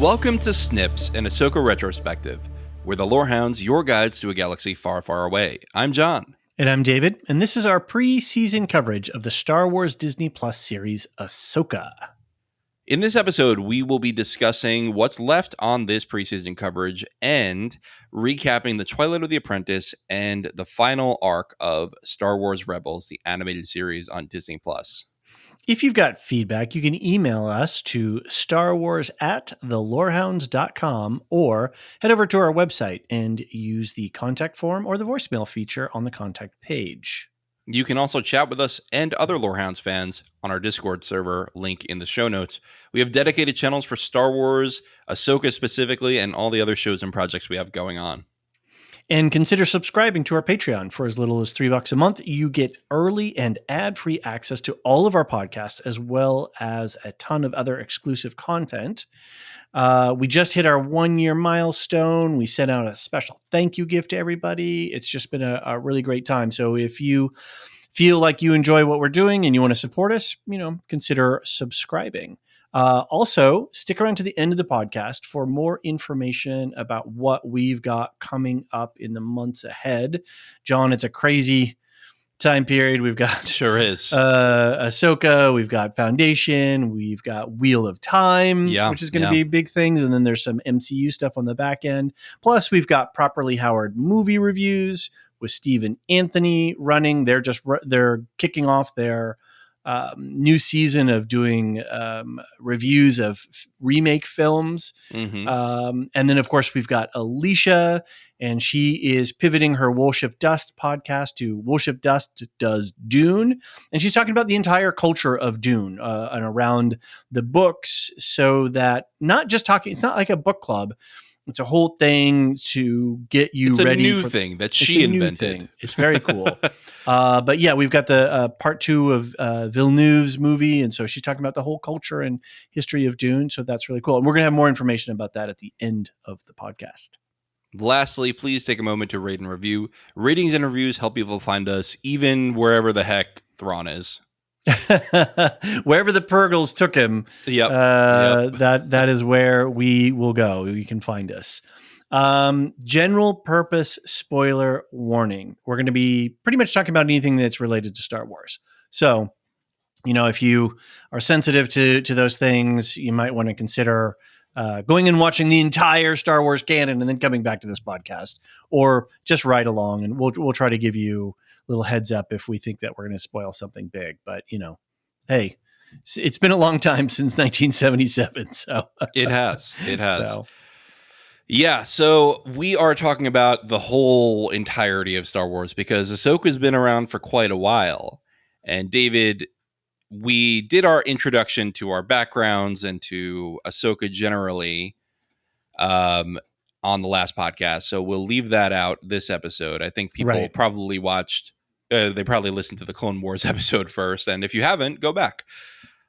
Welcome to Snips, an Ahsoka Retrospective. We're the Lorehounds, your guides to a galaxy far, far away. I'm John. And I'm David, and this is our pre-season coverage of the Star Wars Disney Plus series Ahsoka. In this episode, we will be discussing what's left on this preseason coverage and recapping the Twilight of the Apprentice and the final arc of Star Wars Rebels, the animated series on Disney Plus. If you've got feedback, you can email us to starwars@thelorehounds.com or head over to our website and use the contact form or the voicemail feature on the contact page. You can also chat with us and other Lorehounds fans on our Discord server, link in the show notes. We have dedicated channels for Star Wars, Ahsoka specifically, and all the other shows and projects we have going on. And consider subscribing to our Patreon. For as little as $3 a month, you get early and ad-free access to all of our podcasts, as well as a ton of other exclusive content. We just hit our 1-year milestone. We sent out a special thank you gift to everybody. It's just been a really great time. So if you feel like you enjoy what we're doing and you want to support us, consider subscribing. Also, stick around to the end of the podcast for more information about what we've got coming up in the months ahead. John, it's a crazy time period. We've got Sure is. Ahsoka, we've got Foundation, we've got Wheel of Time, which is going to be a big thing. And then there's some MCU stuff on the back end. Plus, we've got Properly Howard movie reviews with Steve and Anthony running. They're kicking off their new season of doing reviews of remake films. Mm-hmm. And then, of course, we've got Elysia, and she is pivoting her Worship Dust podcast to Worship Dust Does Dune. And she's talking about the entire culture of Dune and around the books, so that it's not like a book club. It's a whole thing to get you ready. It's a new thing that she invented. It's very cool. But yeah, we've got the part 2 of Villeneuve's movie. And so she's talking about the whole culture and history of Dune. So that's really cool. And we're going to have more information about that at the end of the podcast. Lastly, please take a moment to rate and review. Ratings and reviews help people find us, even wherever the heck Thrawn is. Wherever the Purgles took him, that is where we will go. You can find us. General purpose spoiler warning. We're going to be pretty much talking about anything that's related to Star Wars. So, if you are sensitive to those things, you might want to consider going and watching the entire Star Wars canon and then coming back to this podcast, or just ride along, and we'll try to give you a little heads up if we think that we're going to spoil something big. But hey, it's been a long time since 1977, so it has. So. Yeah, so we are talking about the whole entirety of Star Wars because Ahsoka's been around for quite a while. And David, we did our introduction to our backgrounds and to Ahsoka generally on the last podcast. So we'll leave that out this episode. I think people probably they probably listened to the Clone Wars episode first. And if you haven't, go back.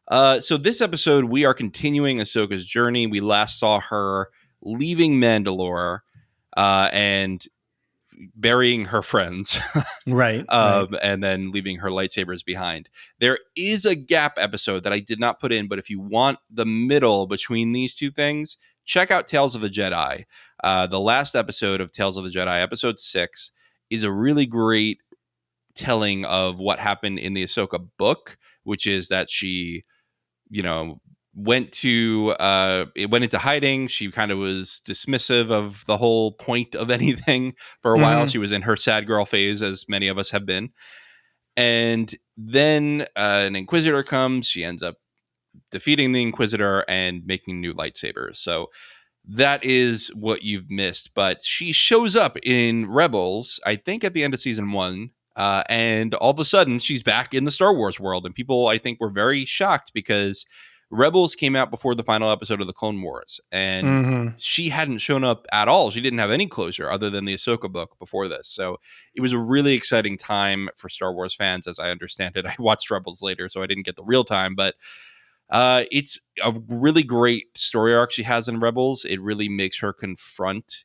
So this episode, we are continuing Ahsoka's journey. We last saw her leaving Mandalore and burying her friends. Right. And then leaving her lightsabers behind. There is a gap episode that I did not put in, but if you want the middle between these two things, check out Tales of the Jedi. The last episode of Tales of the Jedi, episode 6, is a really great telling of what happened in the Ahsoka book, which is that she, went into hiding. She kind of was dismissive of the whole point of anything for a while. She was in her sad girl phase, as many of us have been. And then an Inquisitor comes. She ends up defeating the Inquisitor and making new lightsabers. So that is what you've missed. But she shows up in Rebels, I think at the end of season 1. And all of a sudden, she's back in the Star Wars world. And people, I think, were very shocked because Rebels came out before the final episode of the Clone Wars. And she hadn't shown up at all. She didn't have any closure other than the Ahsoka book before this. So it was a really exciting time for Star Wars fans, as I understand it. I watched Rebels later, so I didn't get the real time. But it's a really great story arc she has in Rebels. It really makes her confront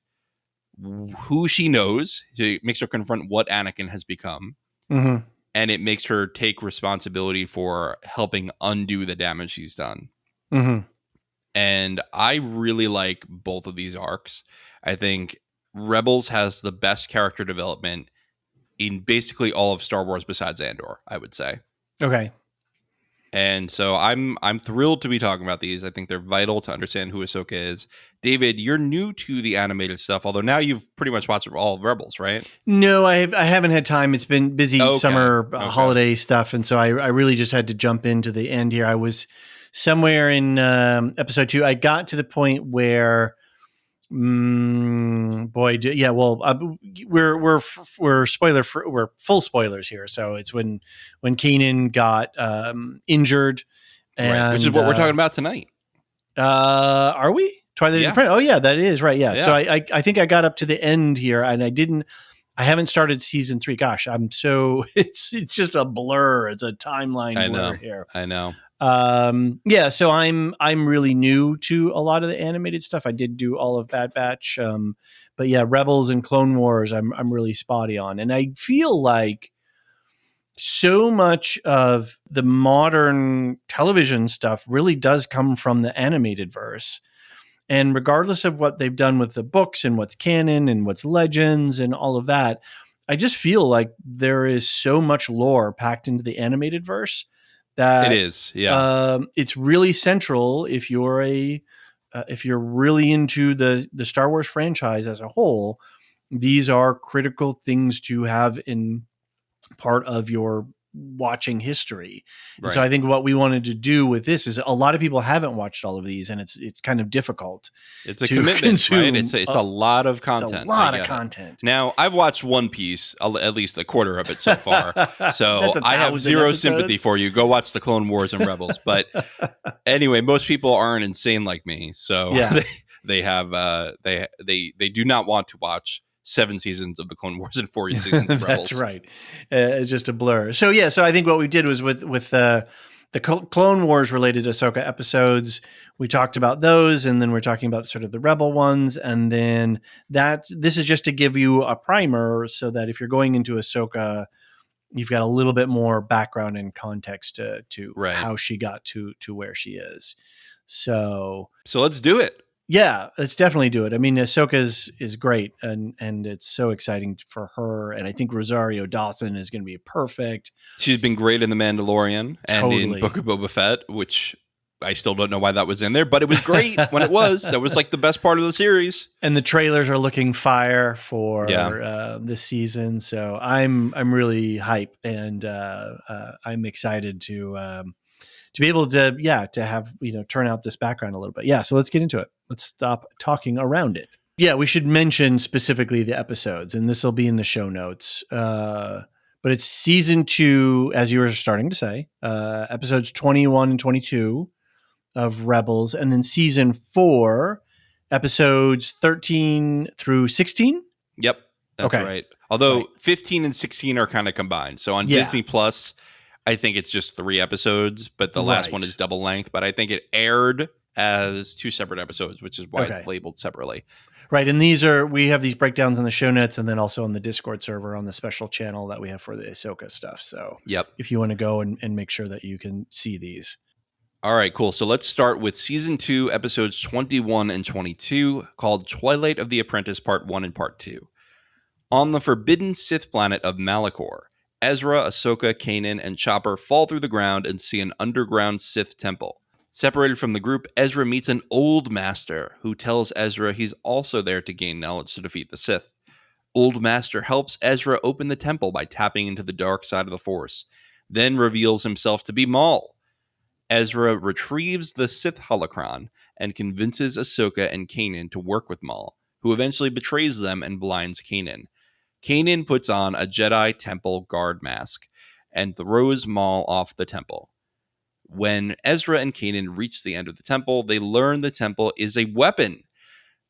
who she knows. It makes her confront what Anakin has become. And it makes her take responsibility for helping undo the damage she's done. And I really like both of these arcs. I think Rebels has the best character development in basically all of Star Wars besides Andor, I would say. Okay. And so I'm thrilled to be talking about these. I think they're vital to understand who Ahsoka is. David, you're new to the animated stuff, although now you've pretty much watched all of Rebels, right? No, I haven't had time. It's been busy summer holiday stuff, and so I really just had to jump into the end here. I was somewhere in episode 2. I got to the point where, we're spoiler we're full spoilers here. So it's when Kanan got injured, and right, which is what we're talking about tonight. Are we? Twilight Apprentice? Oh yeah, that is right. Yeah. So I think I got up to the end here, and I haven't started season 3. Gosh, I'm so it's just a blur. It's a timeline blur here. I know. So I'm really new to a lot of the animated stuff. I did do all of Bad Batch, but yeah, Rebels and Clone Wars, I'm really spotty on, and I feel like so much of the modern television stuff really does come from the animated verse. And regardless of what they've done with the books and what's canon and what's legends and all of that, I just feel like there is so much lore packed into the animated verse that it is. Yeah. It's really central if you're really into the Star Wars franchise as a whole. These are critical things to have in part of your watching history. Right. So I think what we wanted to do with this is a lot of people haven't watched all of these, and it's kind of difficult. It's a commitment, consume. Right? It's a lot of content. It's a lot of content. Now, I've watched One Piece, at least a quarter of it so far. So I have zero sympathy for you. Go watch the Clone Wars and Rebels. But anyway, most people aren't insane like me. So they do not want to watch 7 seasons of the Clone Wars and 4 seasons of Rebels. That's right. It's just a blur. So I think what we did was with the Clone Wars related Ahsoka episodes, we talked about those, and then we're talking about sort of the Rebel ones, and then this is just to give you a primer so that if you're going into Ahsoka, you've got a little bit more background and context to how she got to where she is. So let's do it. Yeah, let's definitely do it. I mean, Ahsoka is great, and it's so exciting for her. And I think Rosario Dawson is going to be perfect. She's been great in The Mandalorian and in Book of Boba Fett, which I still don't know why that was in there, but it was great when it was. That was like the best part of the series. And the trailers are looking fire for this season, so I'm really hype, and I'm excited to be able to have turn out this background a little bit. Yeah, so let's get into it. Let's stop talking around it. Yeah, we should mention specifically the episodes, and this will be in the show notes. But it's season 2, as you were starting to say, episodes 21 and 22 of Rebels, and then season 4, episodes 13 through 16. Yep, that's right. Although 15 and 16 are kind of combined. So on Disney Plus, I think it's just 3 episodes, but the last one is double length. But I think it aired as 2 separate episodes, which is why it's labeled separately. Right. And we have these breakdowns in the show notes, and then also on the Discord server on the special channel that we have for the Ahsoka stuff. So if you want to go and make sure that you can see these. All right, cool. So let's start with season 2, episodes 21 and 22, called Twilight of the Apprentice, Part 1 and Part 2. On the forbidden Sith planet of Malachor, Ezra, Ahsoka, Kanan, and Chopper fall through the ground and see an underground Sith temple. Separated from the group, Ezra meets an old master who tells Ezra he's also there to gain knowledge to defeat the Sith. Old Master helps Ezra open the temple by tapping into the dark side of the Force, then reveals himself to be Maul. Ezra retrieves the Sith holocron and convinces Ahsoka and Kanan to work with Maul, who eventually betrays them and blinds Kanan. Kanan puts on a Jedi Temple guard mask and throws Maul off the temple. When Ezra and Kanan reach the end of the temple, they learn the temple is a weapon.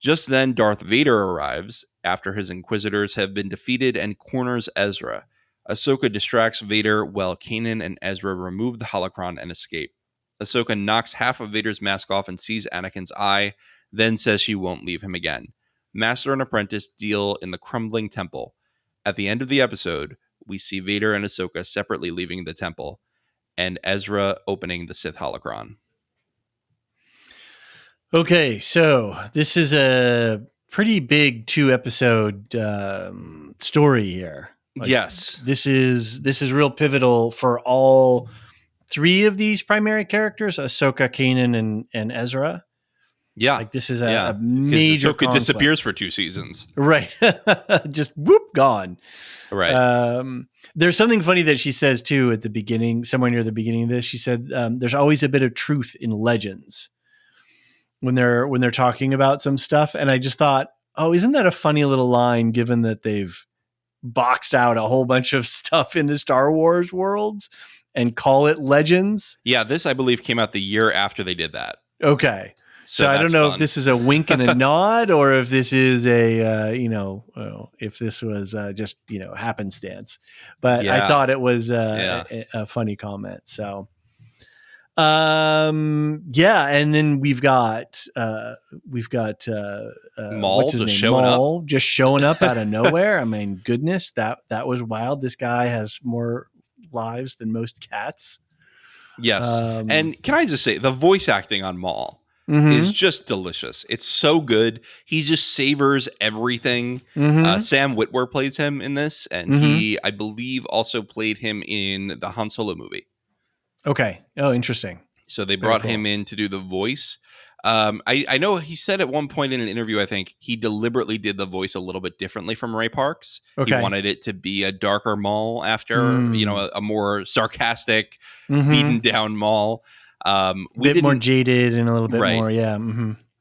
Just then, Darth Vader arrives after his Inquisitors have been defeated and corners Ezra. Ahsoka distracts Vader while Kanan and Ezra remove the holocron and escape. Ahsoka knocks half of Vader's mask off and sees Anakin's eye, then says she won't leave him again. Master and Apprentice deal in the crumbling temple. At the end of the episode, we see Vader and Ahsoka separately leaving the temple, and Ezra opening the Sith holocron. Okay, so this is a pretty big 2-episode story here. Like, Yes. this is real pivotal for all three of these primary characters: Ahsoka, Kanan, and Ezra. Yeah. Like, this is yeah. a major Ahsoka conflict. disappears for 2 seasons. Right. Just whoop, gone. Right. There's something funny that she says too at the beginning, somewhere near the beginning of this. She said, there's always a bit of truth in legends when they're talking about some stuff. And I just thought, oh, isn't that a funny little line, given that they've boxed out a whole bunch of stuff in the Star Wars worlds and call it legends? Yeah, this, I believe, came out the year after they did that. Okay. So I don't know if this is a wink and a nod, or if this is a, if this was just, happenstance. But I thought it was a funny comment. So, and then we've got Maul just showing up out of nowhere. I mean, goodness, that was wild. This guy has more lives than most cats. Yes. And can I just say, the voice acting on Maul is just delicious. It's so good. He just savors everything. Sam Witwer plays him in this, and he, I believe, also played him in the Han Solo movie. Okay. Oh, interesting. So they brought him in to do the voice. I know he said at one point in an interview, I think, he deliberately did the voice a little bit differently from Ray Parks. Okay. He wanted it to be a darker Maul after, a more sarcastic, beaten down Maul. A bit more jaded and a little bit more, yeah.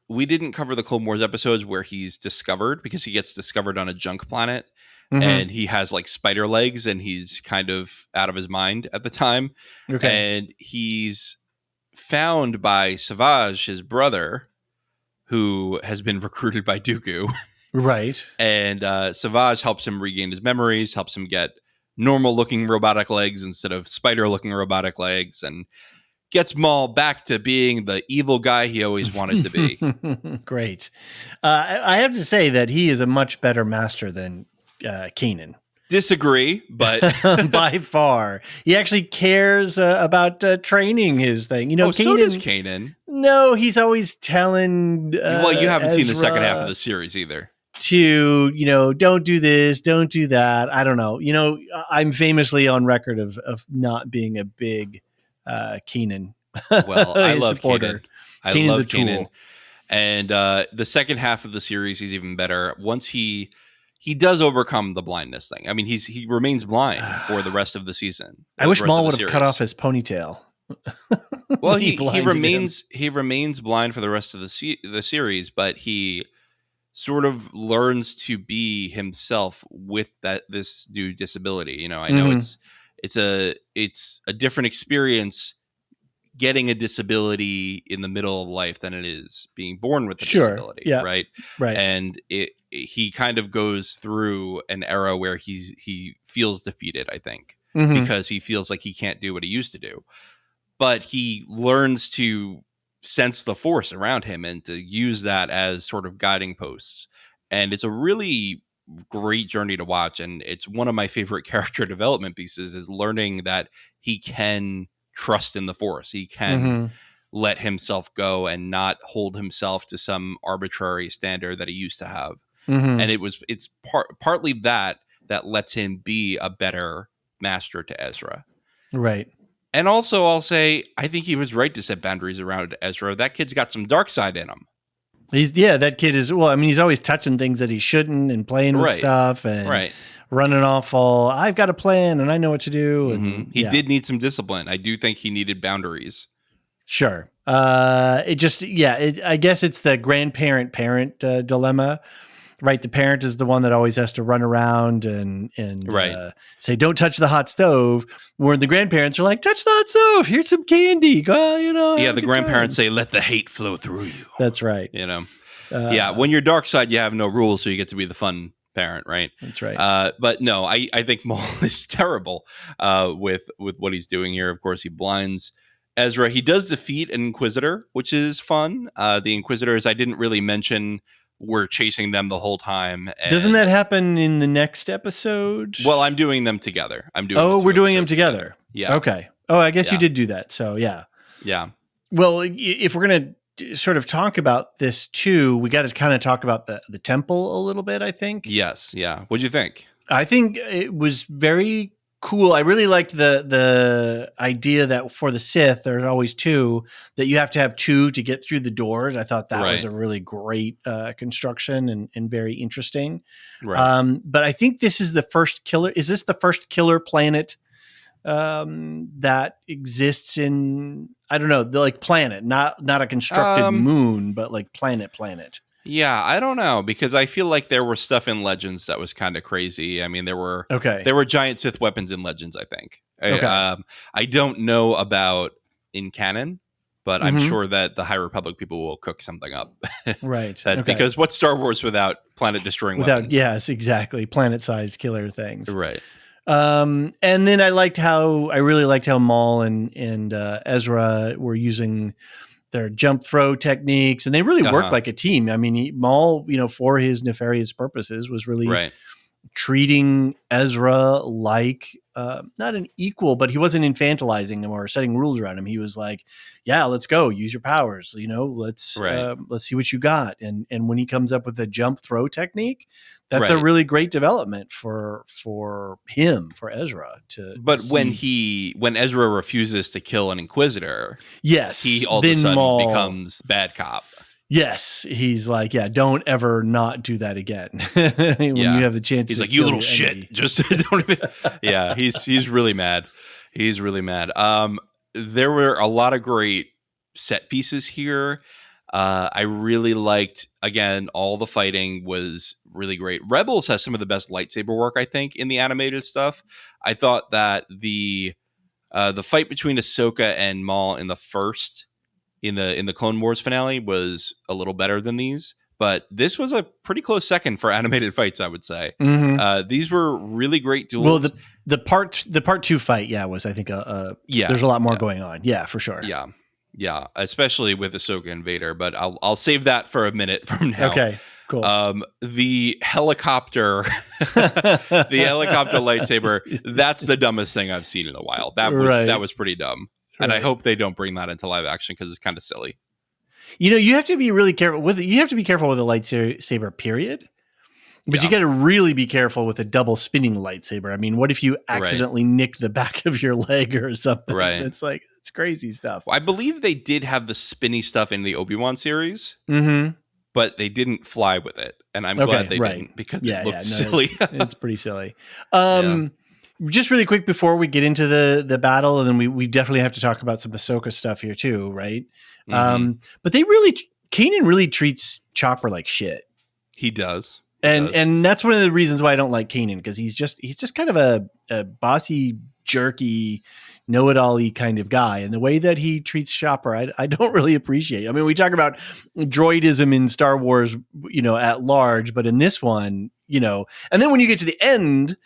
We didn't cover the Clone Wars episodes where he's discovered, because he gets discovered on a junk planet, and he has like spider legs, and he's kind of out of his mind at the time. Okay. And he's found by Sabotage, his brother, who has been recruited by Dooku. Right. And Sabotage helps him regain his memories, helps him get normal-looking robotic legs instead of spider-looking robotic legs, and gets Maul back to being the evil guy he always wanted to be. Great. I have to say that he is a much better master than Kanan. Disagree, but by far, he actually cares about training his thing. Kanan, so does Kanan. No, he's always telling. Well, you haven't Ezra seen the second half of the series either. To don't do this, don't do that. I don't know. I'm famously on record of not being a big Kanan. Well, I love supporter. Kanan. I love Kanan. And the second half of the series is even better. Once he does overcome the blindness thing. I mean, he remains blind for the rest of the season. I wish Maul would have cut off his ponytail. Well, he remains blind for the rest of the series, but he sort of learns to be himself with this new disability. I know it's a different experience getting a disability in the middle of life than it is being born with the disability. Yeah. Right. And he kind of goes through an era where he feels defeated, I think, because he feels like he can't do what he used to do, but he learns to sense the force around him and to use that as sort of guiding posts. And it's a really great journey to watch. And it's one of my favorite character development pieces, is learning that he can trust in the force. He can let himself go and not hold himself to some arbitrary standard that he used to have. And it's partly that lets him be a better master to Ezra. Right. And also, I'll say, I think he was right to set boundaries around Ezra. That kid's got some dark side in him. That kid is, he's always touching things that he shouldn't and playing with stuff and running off all, I've got a plan and I know what to do. And he did need some discipline. I do think he needed boundaries. Sure. I guess it's the grandparent-parent dilemma, right? The parent is the one that always has to run around and say, don't touch the hot stove. Where the grandparents are like, touch the hot stove. Here's some candy. Go, the grandparents say, let the hate flow through you. That's right. When you're dark side, you have no rules. So you get to be the fun parent, right? That's right. But no, I think Maul is terrible with what he's doing here. Of course, he blinds Ezra. He does defeat an Inquisitor, which is fun. The Inquisitors, I didn't really mention, were chasing them the whole time. Doesn't that happen in the next episode? Well, I'm doing them together. We're doing them together. Yeah. Okay. Oh, I guess you did do that. So yeah. Yeah. Well, if we're gonna sort of talk about this too, we got to kind of talk about the temple a little bit, I think. Yes. Yeah. What'd you think? I think it was very cool. I really liked the idea that for the Sith, there's always two, that you have to have two to get through the doors. I thought that was a really great construction and very interesting. Right. But I think this is the first killer. Is this the first killer planet that exists in, I don't know, the like planet, not a constructed moon, but like planet. Yeah, I don't know, because I feel like there were stuff in Legends that was kind of crazy. I mean, there were giant Sith weapons in Legends, I think. I don't know about in canon, but I'm sure that the High Republic people will cook something up. Right. Because what's Star Wars without planet destroying weapons? Yes, exactly. Planet-sized killer things. Right. And then I really liked how Maul and Ezra were using their jump throw techniques, and they really worked like a team. I mean, Maul, for his nefarious purposes, was really treating Ezra like not an equal, but he wasn't infantilizing him or setting rules around him. He was like, "Yeah, let's go, use your powers. Let's see what you got." And when he comes up with a jump throw technique, that's a really great development for him, for Ezra when Ezra refuses to kill an Inquisitor, yes, he all of a sudden becomes bad cop. Yes, he's like, yeah, don't ever not do that again. When you have the chance, he's like, you little shit. Just don't even. Yeah, he's really mad. He's really mad. There were a lot of great set pieces here. I really liked, again, all the fighting was really great. Rebels has some of the best lightsaber work, I think, in the animated stuff. I thought that the fight between Ahsoka and Maul in the Clone Wars finale was a little better than these, but this was a pretty close second for animated fights, I would say. These were really great duels. Well, the part 2 fight, was, I think, there's a lot more going on. Yeah, for sure. Yeah, especially with Ahsoka and Vader, but I'll save that for a minute from now. Okay, cool. The helicopter, lightsaber, that's the dumbest thing I've seen in a while. That was pretty dumb. And I hope they don't bring that into live action because it's kind of silly. You have to be really careful with it. You have to be careful with a lightsaber, period. But you got to really be careful with a double spinning lightsaber. I mean, what if you accidentally nick the back of your leg or something? Right. It's like, it's crazy stuff. I believe they did have the spinny stuff in the Obi-Wan series, but they didn't fly with it. And I'm glad they didn't, because it looked silly. It's pretty silly. Just really quick before we get into the battle, and then we definitely have to talk about some Ahsoka stuff here too, right? But Kanan really treats Chopper like shit. He does. And that's one of the reasons why I don't like Kanan, because he's just kind of a bossy, jerky, know-it-all-y kind of guy. And the way that he treats Chopper, I don't really appreciate. I mean, we talk about droidism in Star Wars, at large, but in this one, and then when you get to the end,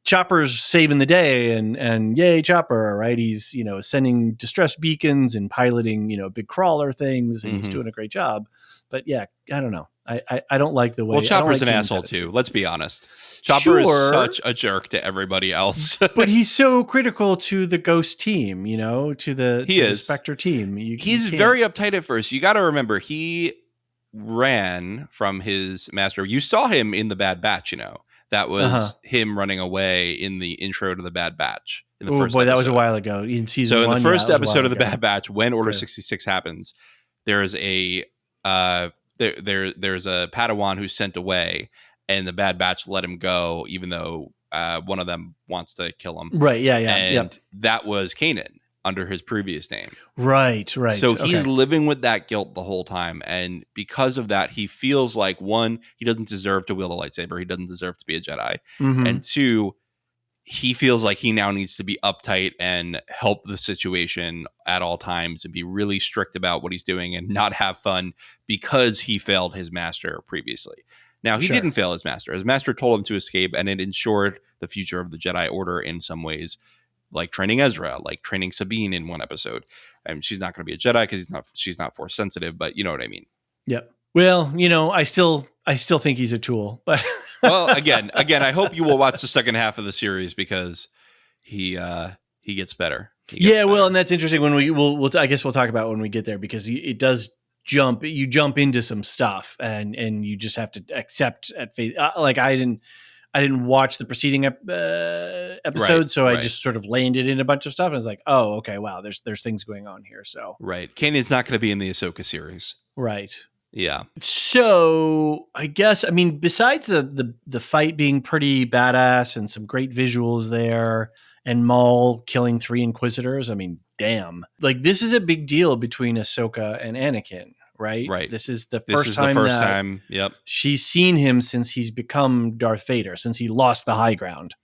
Chopper's saving the day, and yay, Chopper, right? He's, sending distress beacons and piloting, big crawler things, and he's doing a great job. But yeah, I don't know. I don't like the way. Well, Chopper's an asshole too. Let's be honest. Chopper is such a jerk to everybody else. But he's so critical to the Ghost team, to the Spectre team. He's very uptight at first. You got to remember, he ran from his master. You saw him in the Bad Batch, That was him running away in the intro to the Bad Batch. In the first episode. That was a while ago. In season 1. So in the first episode of the Bad Batch, when Order 66 happens, there is a there's a Padawan who's sent away, and the Bad Batch let him go, even though one of them wants to kill him. Right. Yeah. And that was Kanan under his previous name. Right. So he's living with that guilt the whole time. And because of that, he feels like, one, he doesn't deserve to wield a lightsaber. He doesn't deserve to be a Jedi. And two, he feels like he now needs to be uptight and help the situation at all times and be really strict about what he's doing and not have fun because he failed his master previously. Now, he didn't fail his master. His master told him to escape, and it ensured the future of the Jedi Order in some ways, like training Ezra, like training Sabine in one episode. And she's not going to be a Jedi because she's not force sensitive, but you know what I mean. Yep. Well, I still think he's a tool, but well, again, I hope you will watch the second half of the series, because he gets better. Well, and that's interesting when I guess we'll talk about when we get there, because it does jump into some stuff and you just have to accept at face. Like I didn't watch the preceding episode, so I just sort of landed in a bunch of stuff and I was like, oh, okay, wow, there's things going on here. So right, Kanan's not going to be in the Ahsoka series, right? Yeah. So I guess, I mean, besides the fight being pretty badass and some great visuals there, and Maul killing 3 Inquisitors, I mean, damn, like this is a big deal between Ahsoka and Anakin. Right. This is the first time. Yep. She's seen him since he's become Darth Vader, since he lost the high ground.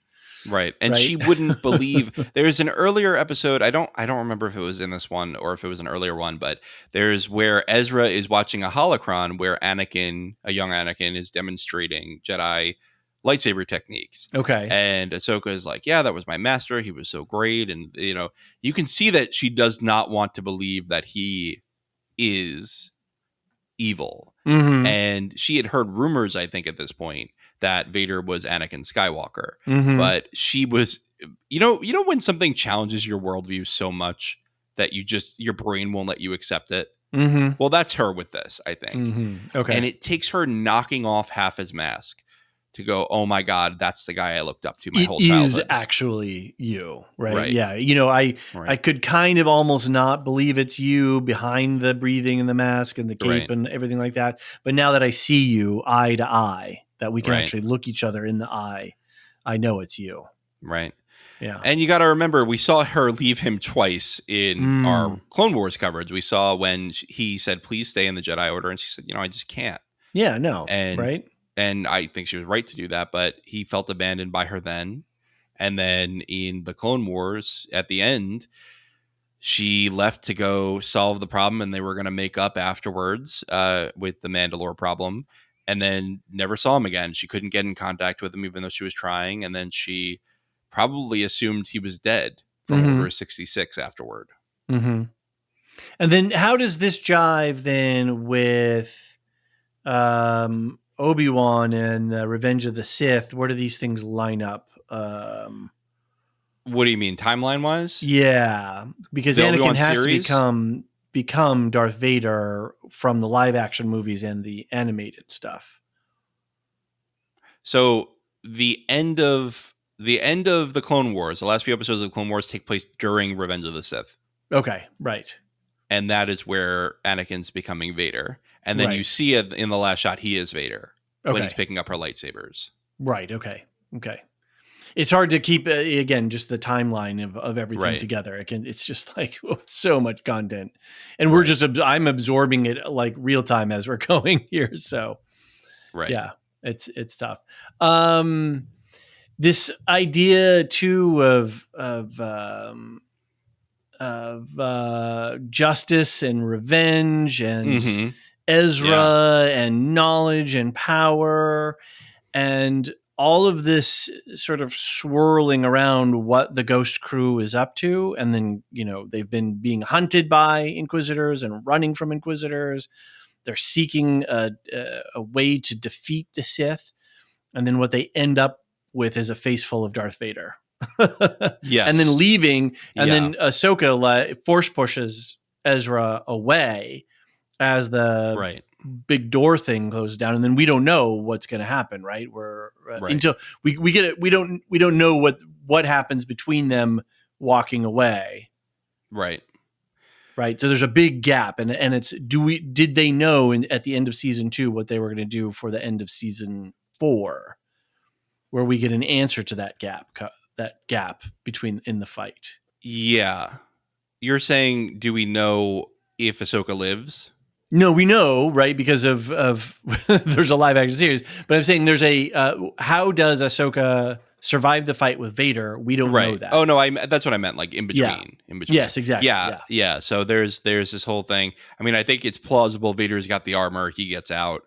Right. And she wouldn't believe. There's an earlier episode. I don't remember if it was in this one or if it was an earlier one, but there's where Ezra is watching a holocron where Anakin, a young Anakin, is demonstrating Jedi lightsaber techniques. Okay. And Ahsoka is like, yeah, that was my master. He was so great. And, you can see that she does not want to believe that he is evil. Mm-hmm. And she had heard rumors, I think, at this point that Vader was Anakin Skywalker. Mm-hmm. But she was, when something challenges your worldview so much that your brain won't let you accept it. Mm-hmm. Well, that's her with this, I think. Mm-hmm. Okay. And it takes her knocking off half his mask to go, oh my God, that's the guy I looked up to my whole childhood. It is actually you, right? Yeah. I could kind of almost not believe it's you behind the breathing and the mask and the cape and everything like that. But now that I see you eye to eye, that we can actually look each other in the eye, I know it's you. Right. Yeah. And you got to remember, we saw her leave him twice in our Clone Wars coverage. We saw when he said, please stay in the Jedi Order. And she said, I just can't. Yeah, no. And I think she was right to do that, but he felt abandoned by her then. And then in the Clone Wars, at the end, she left to go solve the problem, and they were going to make up afterwards with the Mandalore problem, and then never saw him again. She couldn't get in contact with him, even though she was trying, and then she probably assumed he was dead from Order 66 afterward. Mm-hmm. And then how does this jive then with Obi-Wan and Revenge of the Sith? Where do these things line up? What do you mean, timeline wise? Yeah, because the Anakin Obi-Wan has series? to become Darth Vader from the live action movies and the animated stuff. So the end of the Clone Wars, the last few episodes of the Clone Wars take place during Revenge of the Sith. Okay, right. And that is where Anakin's becoming Vader. And then you see it in the last shot, he is Vader when he's picking up her lightsabers. Right, okay. It's hard to keep, again, just the timeline of everything together. It's just like so much content. And I'm absorbing it like real time as we're going here. So, yeah, it's tough. This idea too of justice and revenge and Ezra and knowledge and power and all of this sort of swirling around what the Ghost Crew is up to. And then, they've been being hunted by Inquisitors and running from Inquisitors. They're seeking a way to defeat the Sith. And then what they end up with is a face full of Darth Vader. Yes. And then leaving. And then Ahsoka force pushes Ezra away as the big door thing closes down, and then we don't know what's going to happen, right? Until we get it, we don't know what happens between them walking away, right? So there's a big gap, and it's did they know at the end of season 2 what they were going to do for the end of season 4, where we get an answer to that gap between in the fight? Yeah, you're saying, do we know if Ahsoka lives? No, we know, right? Because of there's a live action series, but I'm saying there's how does Ahsoka survive the fight with Vader? We don't know that. Oh no, that's what I meant, like in between. In between. Yes, exactly. Yeah. So there's this whole thing. I mean, I think it's plausible. Vader's got the armor; he gets out.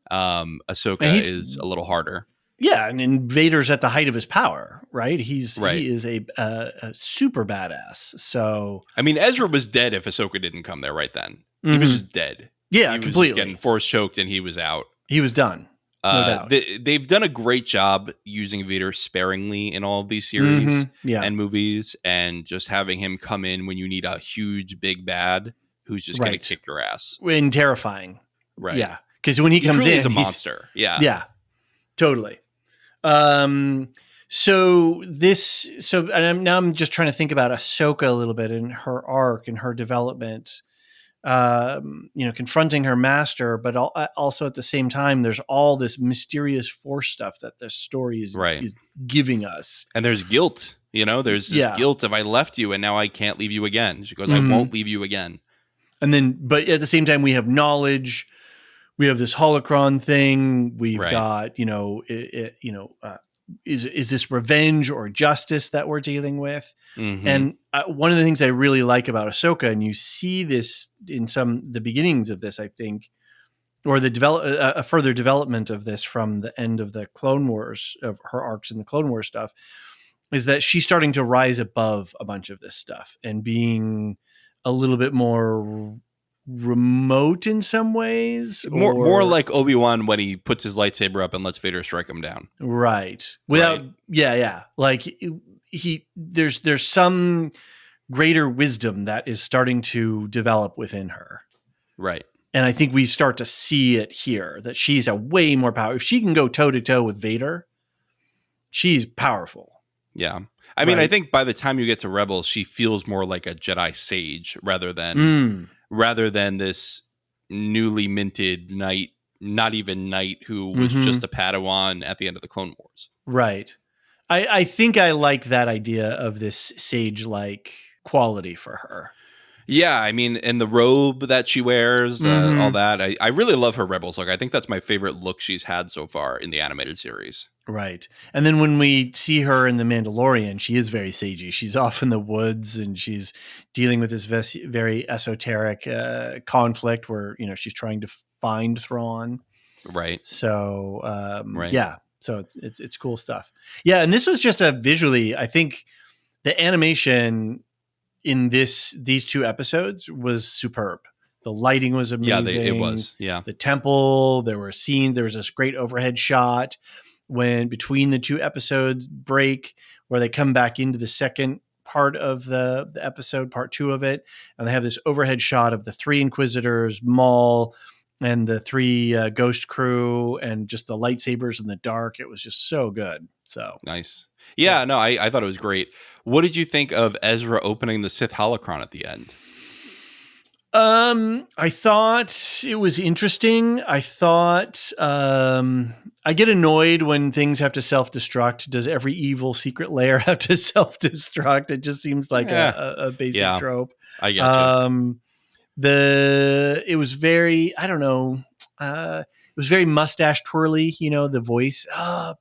Ahsoka is a little harder. Yeah, and Vader's at the height of his power, right? He is a super badass. So I mean, Ezra was dead if Ahsoka didn't come there right then. He was just dead. Yeah, he was completely. Just getting force choked, and he was out. He was done. No doubt. They've done a great job using Vader sparingly in all of these series and movies, and just having him come in when you need a huge big bad who's just going to kick your ass. And terrifying. Right. Yeah. Because when he comes in, he's a monster. Yeah. Yeah. Totally. And I'm just trying to think about Ahsoka a little bit and her arc and her development. Confronting her master, but also at the same time, there's all this mysterious Force stuff that the story is giving us. And there's guilt, there's this guilt of I left you and now I can't leave you again. She goes, I won't leave you again. And then, but at the same time, we have knowledge. We have this holocron thing. We've got, is this revenge or justice that we're dealing with? Mm-hmm. And one of the things I really like about Ahsoka, and you see this in the beginnings of this, I think, or a further development of this from the end of the Clone Wars, of her arcs in the Clone Wars stuff, is that she's starting to rise above a bunch of this stuff and being a little bit more remote in some ways, more like Obi-Wan when he puts his lightsaber up and lets Vader strike him down. Right. Like there's some greater wisdom that is starting to develop within her. Right. And I think we start to see it here, that she's a way more powerful. If she can go toe to toe with Vader, she's powerful. Yeah. I mean, I think by the time you get to Rebels, she feels more like a Jedi sage rather than this newly minted knight, not even knight, who was just a Padawan at the end of the Clone Wars. Right. I think I like that idea of this sage-like quality for her. Yeah, I mean, and the robe that she wears, all that. I really love her Rebels look. I think that's my favorite look she's had so far in the animated series. Right. And then when we see her in The Mandalorian, she is very sagey. She's off in the woods and she's dealing with this very esoteric conflict where, she's trying to find Thrawn. Right. So, yeah. So it's cool stuff. Yeah. And this was just visually, I think the animation in these two episodes was superb. The lighting was amazing. Yeah, it was. Yeah. The temple, there was this great overhead shot when between the two episodes break, where they come back into the second part of the episode, part 2 of it, and they have this overhead shot of the 3 Inquisitors, Maul, and the 3 Ghost crew, and just the lightsabers in the dark. It was just so good. So nice. Yeah, no, I thought it was great. What did you think of Ezra opening the Sith holocron at the end? I thought it was interesting. I thought I get annoyed when things have to self-destruct. Does every evil secret layer have to self-destruct? It just seems like a basic trope. I get you. It was very, I don't know. It was very mustache twirly, the voice,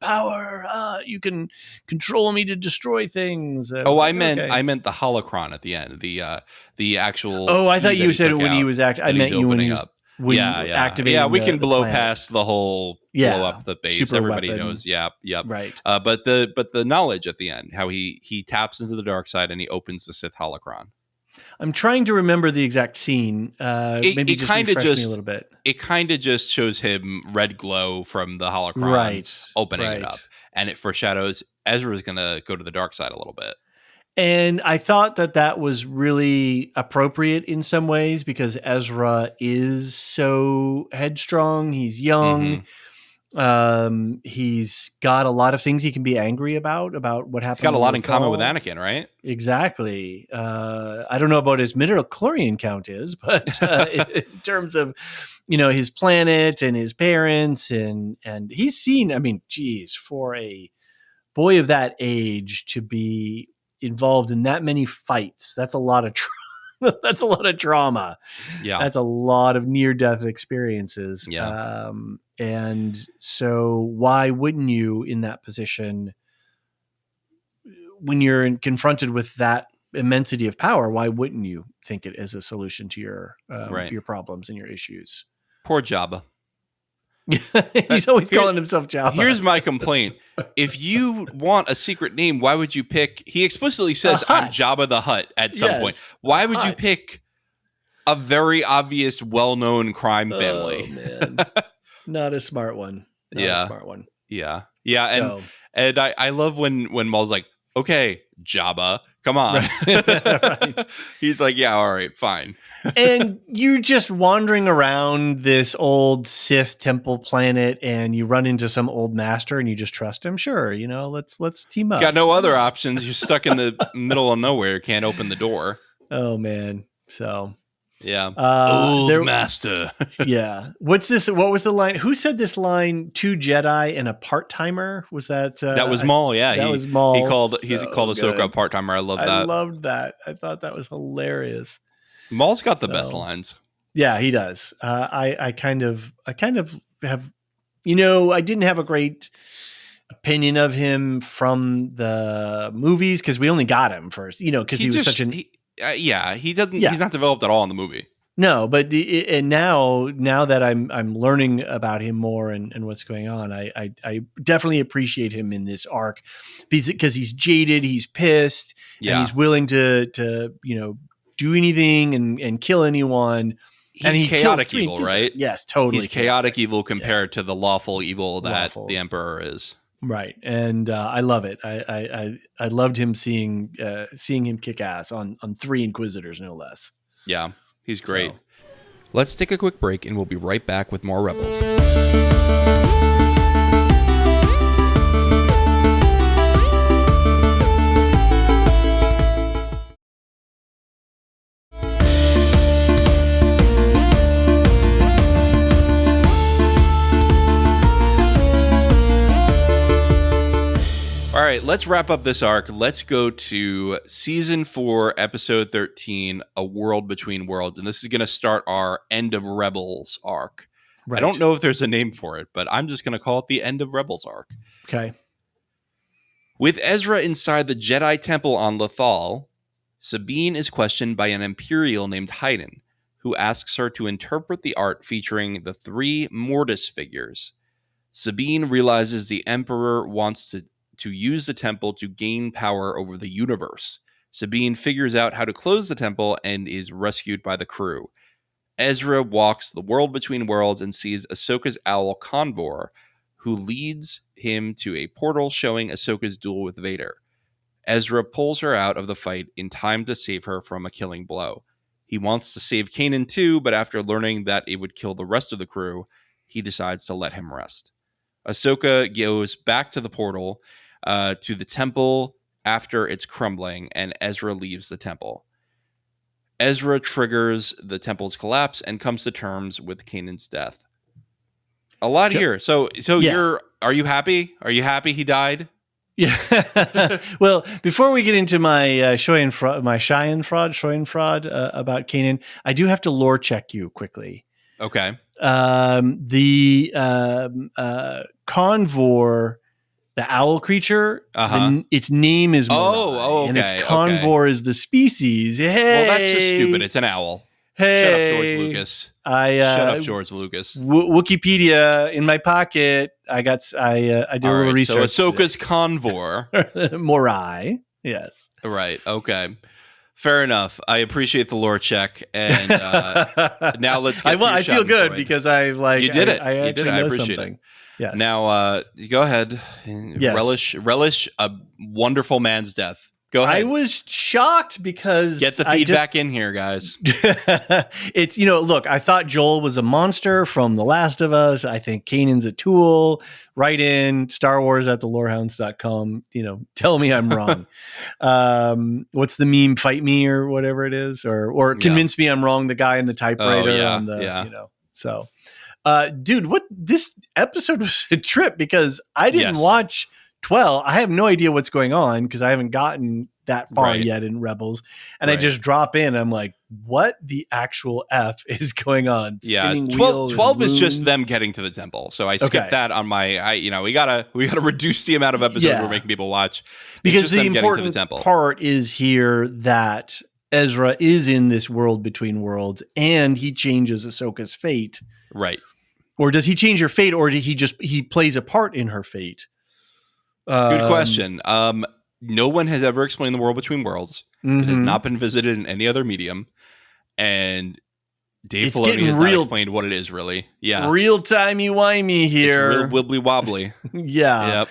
power, you can control me to destroy things. I meant the holocron at the end, the actual. Oh, I thought you said it when he was acting. I meant you when he was activating. Yeah, we can blow past the whole blow up the base. Super Everybody weapon. knows. Yep. Right. But the knowledge at the end, how he taps into the dark side and he opens the Sith holocron. I'm trying to remember the exact scene. Maybe just refresh me a little bit. It kind of just shows him red glow from the holocron opening it up. And it foreshadows Ezra's going to go to the dark side a little bit. And I thought that was really appropriate in some ways because Ezra is so headstrong. He's young. He's got a lot of things he can be angry about what happened. He's got a lot in common with Anakin, right? Exactly. I don't know about his midichlorian count but in terms of, his planet and his parents and he's seen, for a boy of that age to be involved in that many fights, that's a lot of that's a lot of trauma. Yeah. That's a lot of near-death experiences. Yeah. And so why wouldn't you in that position, when you're confronted with that immensity of power, why wouldn't you think it as a solution to your problems and your issues? Poor Jabba. He's always calling himself Jabba. Here's my complaint. If you want a secret name, why would you pick? He explicitly says, I'm Jabba the Hutt at some point. Why would you pick a very obvious, well-known crime family? Oh, man. Not a smart one. Not a smart one. Yeah. Yeah. And I love when Maul's like, okay, Jabba, Come on. Right. He's like, yeah, all right, fine. And you're just wandering around this old Sith temple planet, and you run into some old master, and you just trust him. Sure, let's team up. Got no other options. You're stuck in the middle of nowhere. Can't open the door. Oh man. So yeah, old master. Yeah. What's this? What was the line? Who said this line? 2 Jedi and a part timer. Was that? That was Maul. Yeah, that was Maul. He called Ahsoka a part timer. I love that. I loved that. I thought that was hilarious. Maul's got the best lines. Yeah, he does. I kind of have, I didn't have a great opinion of him from the movies because we only got him first, because he was such an. He doesn't. Yeah. He's not developed at all in the movie. No, but and now that I'm learning about him more and what's going on, I definitely appreciate him in this arc because he's jaded, he's pissed, and he's willing to do anything and kill anyone. He's chaotic evil, right? Yes, totally. He's chaotic evil compared to the lawful evil that the Emperor is. Right, and I love it. I loved him seeing him kick ass on 3 Inquisitors, no less. Yeah, he's great. So. Let's take a quick break, and we'll be right back with more Rebels. All right, let's wrap up this arc. Let's go to Season 4, Episode 13, A World Between Worlds. And this is going to start our End of Rebels arc. Right. I don't know if there's a name for it, but I'm just going to call it the End of Rebels arc. Okay. With Ezra inside the Jedi Temple on Lothal, Sabine is questioned by an Imperial named Hayden, who asks her to interpret the art featuring the 3 Mortis figures. Sabine realizes the Emperor wants to use the temple to gain power over the universe. Sabine figures out how to close the temple and is rescued by the crew. Ezra walks the world between worlds and sees Ahsoka's owl Convor, who leads him to a portal showing Ahsoka's duel with Vader. Ezra pulls her out of the fight in time to save her from a killing blow. He wants to save Kanan too, but after learning that it would kill the rest of the crew, he decides to let him rest. Ahsoka goes back to the portal to the temple after it's crumbling, and Ezra leaves the temple. Ezra triggers the temple's collapse and comes to terms with Kanan's death. A lot here. So yeah. Are you happy? Are you happy he died? Yeah. Well, before we get into my Cheyenne fraud about Kanan, I do have to lore check you quickly. Okay. The Convor, the owl creature, its name is Morai, okay, and its Convor is the species. Hey, well, that's just stupid. It's an owl. Hey, shut up, George Lucas. Shut up, George Lucas. Wikipedia in my pocket. I did a little research. So Ahsoka's Convor, Morai. Yes. Right. Okay. Fair enough. I appreciate the lore check, and now let's get. I feel good because you did it. I actually know appreciate something. It. Yes. Now, go ahead. Yes. Relish a wonderful man's death. Go ahead. I was shocked because get the feedback in here, guys. It's look. I thought Joel was a monster from The Last of Us. I think Kanan's a tool. Write in StarWars@theLorehounds.com. Tell me I'm wrong. What's the meme? Fight me or whatever it is, or convince me I'm wrong. The guy in the typewriter on the So. Dude, what this episode was a trip because I didn't watch 12. I have no idea what's going on because I haven't gotten that far yet in Rebels. And I just drop in. I'm like, what the actual F is going on? Spinning 12 is just them getting to the temple. So I skipped that on my, we gotta reduce the amount of episodes we're making people watch. Because the important part is here that Ezra is in this world between worlds and he changes Ahsoka's fate. Right. Or does he change her fate, or did he plays a part in her fate? Good question. No one has ever explained the world between worlds. Mm-hmm. It has not been visited in any other medium. And Dave Filoni has not explained what it is, really. Yeah. Real timey-wimey here. It's real wibbly-wobbly. Yeah. Yep.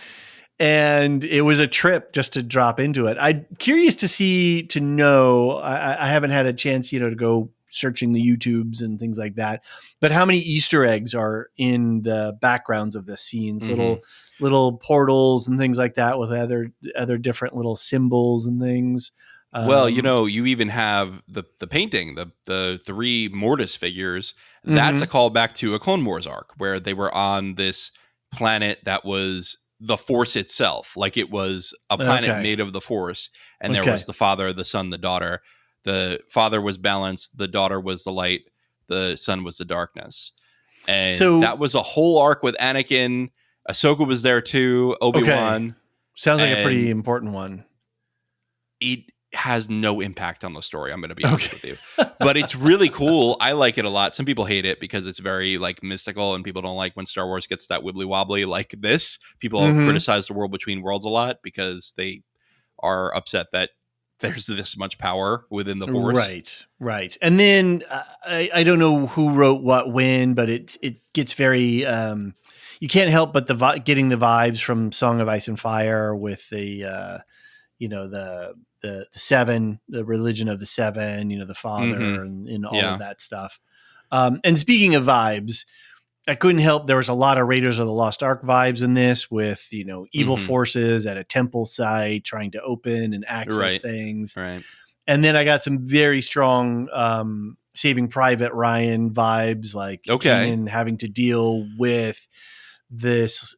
and it was a trip just to drop into it. I'm curious to know. I haven't had a chance, to go searching the YouTubes and things like that. But how many Easter eggs are in the backgrounds of the scenes? Mm-hmm. Little portals and things like that with other different little symbols and things. Well, you even have the painting, the three Mortis figures. That's a callback to a Clone Wars arc where they were on this planet that was the Force itself. Like it was a planet made of the Force, and there was the father, the son, the daughter. The father was balanced, the daughter was the light, the son was the darkness. And that was a whole arc with Anakin. Ahsoka was there too, Obi-Wan. Sounds like a pretty important one. It has no impact on the story, I'm going to be honest with you. But it's really cool. I like it a lot. Some people hate it because it's very like mystical, and people don't like when Star Wars gets that wibbly wobbly like this. People criticize the World Between Worlds a lot because they are upset that there's this much power within the Force. Right. And then I don't know who wrote what when, but it gets very you can't help but getting the vibes from Song of Ice and Fire with the the seven, the religion of the seven, the father and all of that stuff. And speaking of vibes, I couldn't help. There was a lot of Raiders of the Lost Ark vibes in this with, evil forces at a temple site trying to open and access things. Right. And then I got some very strong Saving Private Ryan vibes, like Kanan having to deal with this,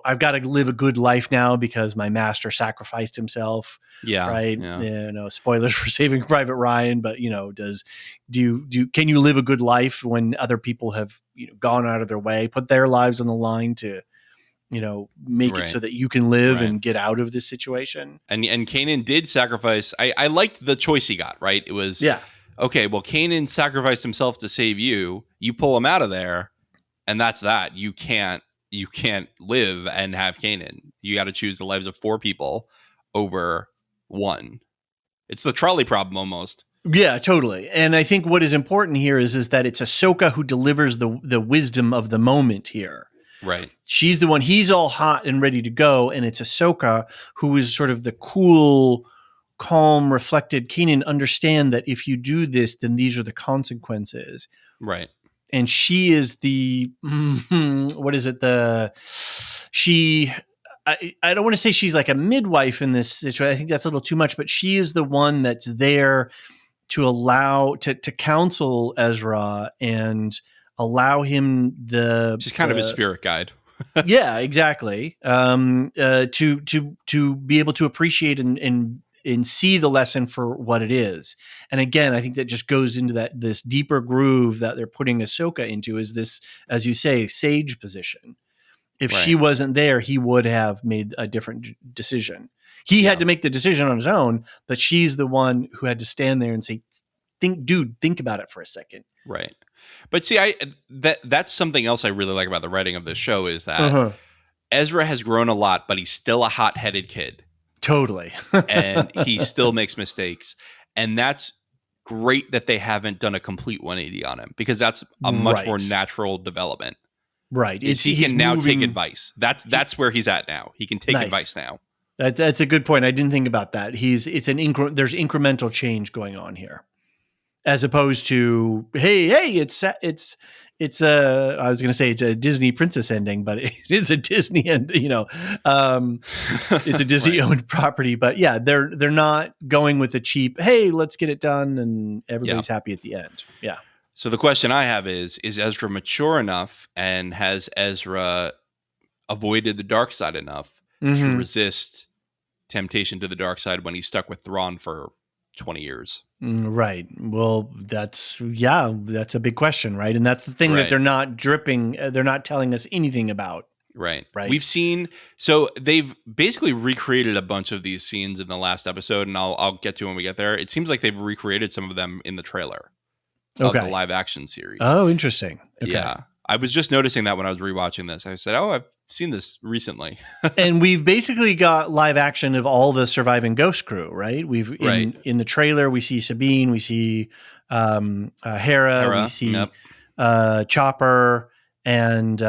I've got to live a good life now because my master sacrificed himself. Yeah. Right. Yeah. Spoilers for Saving Private Ryan, but can you live a good life when other people have, gone out of their way, put their lives on the line to, make it so that you can live and get out of this situation? And Kanan did sacrifice. I liked the choice he got, right? It was, okay, well, Kanan sacrificed himself to save you. You pull him out of there, and that's that. You can't live and have Kanan. You got to choose the lives of 4 people over 1. It's the trolley problem almost. Yeah, totally. And I think what is important here is that it's Ahsoka who delivers the wisdom of the moment here. Right. She's the one. He's all hot and ready to go, and it's Ahsoka who is sort of the cool, calm, reflected. Kanan, understand that if you do this, then these are the consequences. Right. And she is the what is it? I don't want to say she's like a midwife in this situation. I think that's a little too much, but she is the one that's there to allow to counsel Ezra and allow him she's kind of his spirit guide. Yeah, exactly. To be able to appreciate and see the lesson for what it is. And again, I think that just goes into this deeper groove that they're putting Ahsoka into, is this, as you say, sage position. If she wasn't there, he would have made a different decision. He had to make the decision on his own, but she's the one who had to stand there and say, think about it for a second. Right. But see, that's something else I really like about the writing of this show is that Ezra has grown a lot, but he's still a hot-headed kid. Totally. And he still makes mistakes. And that's great that they haven't done a complete 180 on him, because that's a much more natural development. Right. He can now take advice. That's where he's at now. He can take advice now. That's a good point. I didn't think about that. There's incremental change going on here, as opposed to hey, it's I was going to say it's a Disney princess ending, but it is a Disney and it's a Disney owned property. But yeah, they're not going with the cheap. Hey, let's get it done, and everybody's happy at the end. Yeah. So the question I have is Ezra mature enough, and has Ezra avoided the dark side enough to resist temptation to the dark side when he's stuck with Thrawn for 20 years? Right. Well, that's a big question, right? And that's the thing that they're not telling us anything about. Right. We've seen, so they've basically recreated a bunch of these scenes in the last episode, and I'll get to when we get there. It seems like they've recreated some of them in the trailer of the live action series. Oh, interesting. Okay. Yeah. I was just noticing that when I was rewatching this. I said, I've seen this recently. And we've basically got live action of all the surviving Ghost crew, right? In the trailer, we see Sabine, we see Hera, we see Chopper, And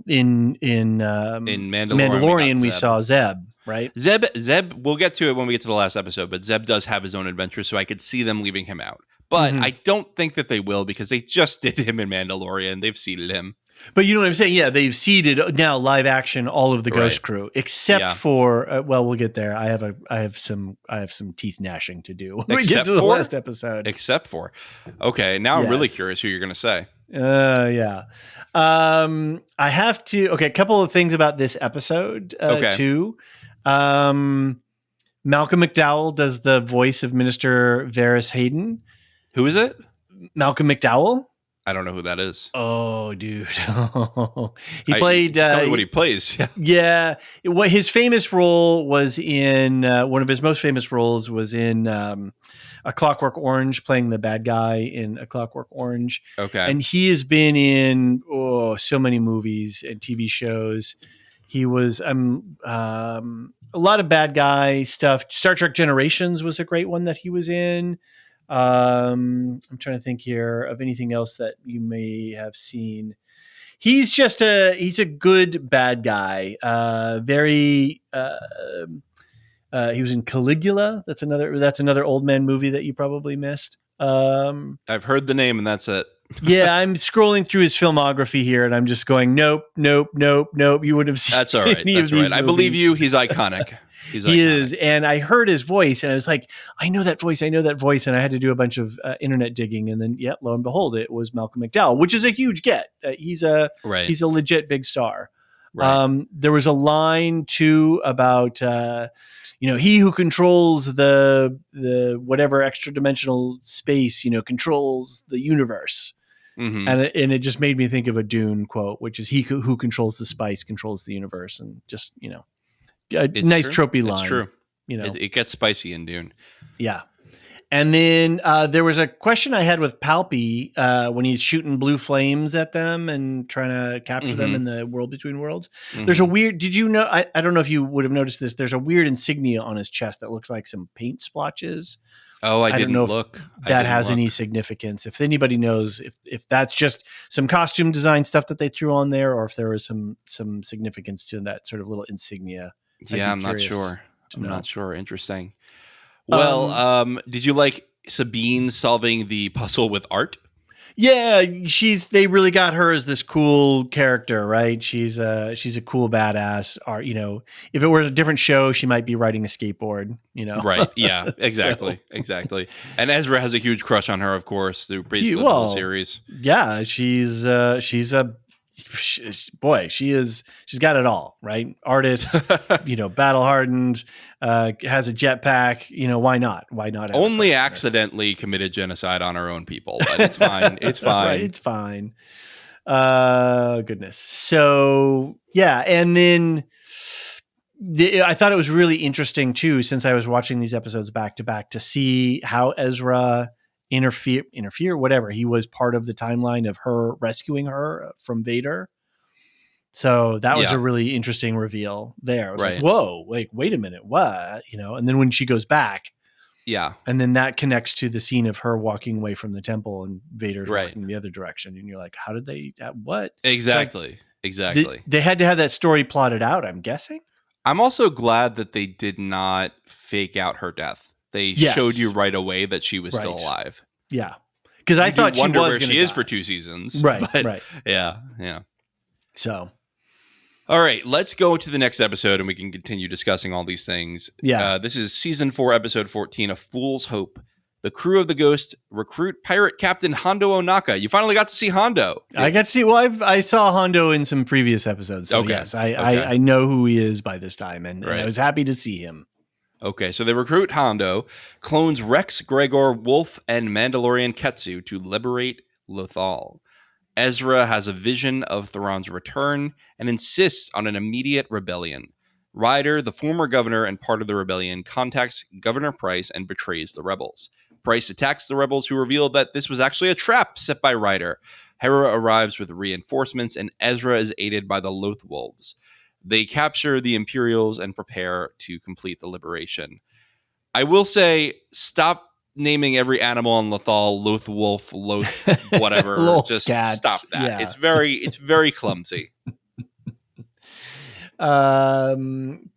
in Mandalorian, we saw Zeb, right? Zeb, we'll get to it when we get to the last episode, but Zeb does have his own adventure, so I could see them leaving him out. But I don't think that they will, because they just did him in Mandalorian. They've seeded him. But you know what I'm saying? Yeah, they've seeded now live action all of the Ghost crew, except for well, we'll get there. I have some teeth gnashing to do when we get to the last episode. Except for, okay, now I'm really curious who you're going to say. Yeah. I have to. Okay, a couple of things about this episode too. Malcolm McDowell does the voice of Minister Varys Hayden. Who is it? Malcolm McDowell. I don't know who that is. Oh, dude. He played... tell me what he plays. Yeah. What his famous role was in... one of his most famous roles was in A Clockwork Orange, playing the bad guy in A Clockwork Orange. Okay. And he has been in so many movies and TV shows. He was a lot of bad guy stuff. Star Trek Generations was a great one that he was in. I'm trying to think here of anything else that you may have seen. He's a good bad guy. He was in Caligula. That's another old man movie that you probably missed. I've heard the name and that's it. Yeah, I'm scrolling through his filmography here and I'm just going, nope. You would have seen. That's all right. That's right. I believe you. He's iconic. He is. And I heard his voice and I was like, I know that voice. And I had to do a bunch of internet digging. And then, lo and behold, it was Malcolm McDowell, which is a huge get. He's a legit big star. Right. There was a line too about, he who controls the whatever extra dimensional space, controls the universe. Mm-hmm. And it just made me think of a Dune quote, which is he who controls the spice controls the universe. And just, a nice tropey line. It's true. It gets spicy in Dune. Yeah. And then there was a question I had with Palpy when he's shooting blue flames at them and trying to capture them in the world between worlds. Mm-hmm. There's a weird, did you know, I don't know if you would have noticed this. There's a weird insignia on his chest that looks like some paint splotches. Oh, I didn't know look. That has any significance. If anybody knows if that's just some costume design stuff that they threw on there, or if there was some significance to that sort of little insignia. Yeah, I'm not sure. Interesting. Well, did you like Sabine solving the puzzle with art? Yeah, they really got her as this cool character, right? She's a cool badass. Or, if it were a different show, she might be riding a skateboard, Right. Yeah, exactly. Exactly. And Ezra has a huge crush on her, of course, through basically the whole series. Yeah, she's got it all, right? Artist, battle hardened, has a jetpack, why not? Only accidentally committed genocide on our own people, but it's fine. It's fine. Right, it's fine. Goodness. So yeah. And then I thought it was really interesting too, since I was watching these episodes back to back, to see how Ezra interfere, whatever. He was part of the timeline of her rescuing her from Vader. So that was a really interesting reveal there. I was like, whoa, wait a minute. What? And then when she goes back. Yeah. And then that connects to the scene of her walking away from the temple and Vader's walking the other direction. And you're like, how did they, what? Exactly. Exactly. They had to have that story plotted out, I'm guessing. I'm also glad that they did not fake out her death. They showed you right away that she was still alive. Yeah. Because I thought she was where she is for 2 seasons. Right. But right. Yeah. So. All right, let's go to the next episode and we can continue discussing all these things. Yeah. This is season 4, episode 14, A Fool's Hope. The crew of the Ghost recruit pirate captain Hondo Onaka. You finally got to see Hondo. I got to see. Well, I saw Hondo in some previous episodes. So yes, I know who he is by this time, and I was happy to see him. Okay, so they recruit Hondo, clones Rex, Gregor, Wolf, and Mandalorian Ketsu to liberate Lothal. Ezra has a vision of Thrawn's return and insists on an immediate rebellion. Ryder, the former governor and part of the rebellion, contacts Governor Price and betrays the rebels. Price attacks the rebels, who reveal that this was actually a trap set by Ryder. Hera arrives with reinforcements, and Ezra is aided by the Loth Wolves. They capture the Imperials and prepare to complete the liberation. I will say, stop naming every animal on Lothal, Loth Wolf, Loth whatever. Loth Just cats, stop that. yeah. It's very clumsy.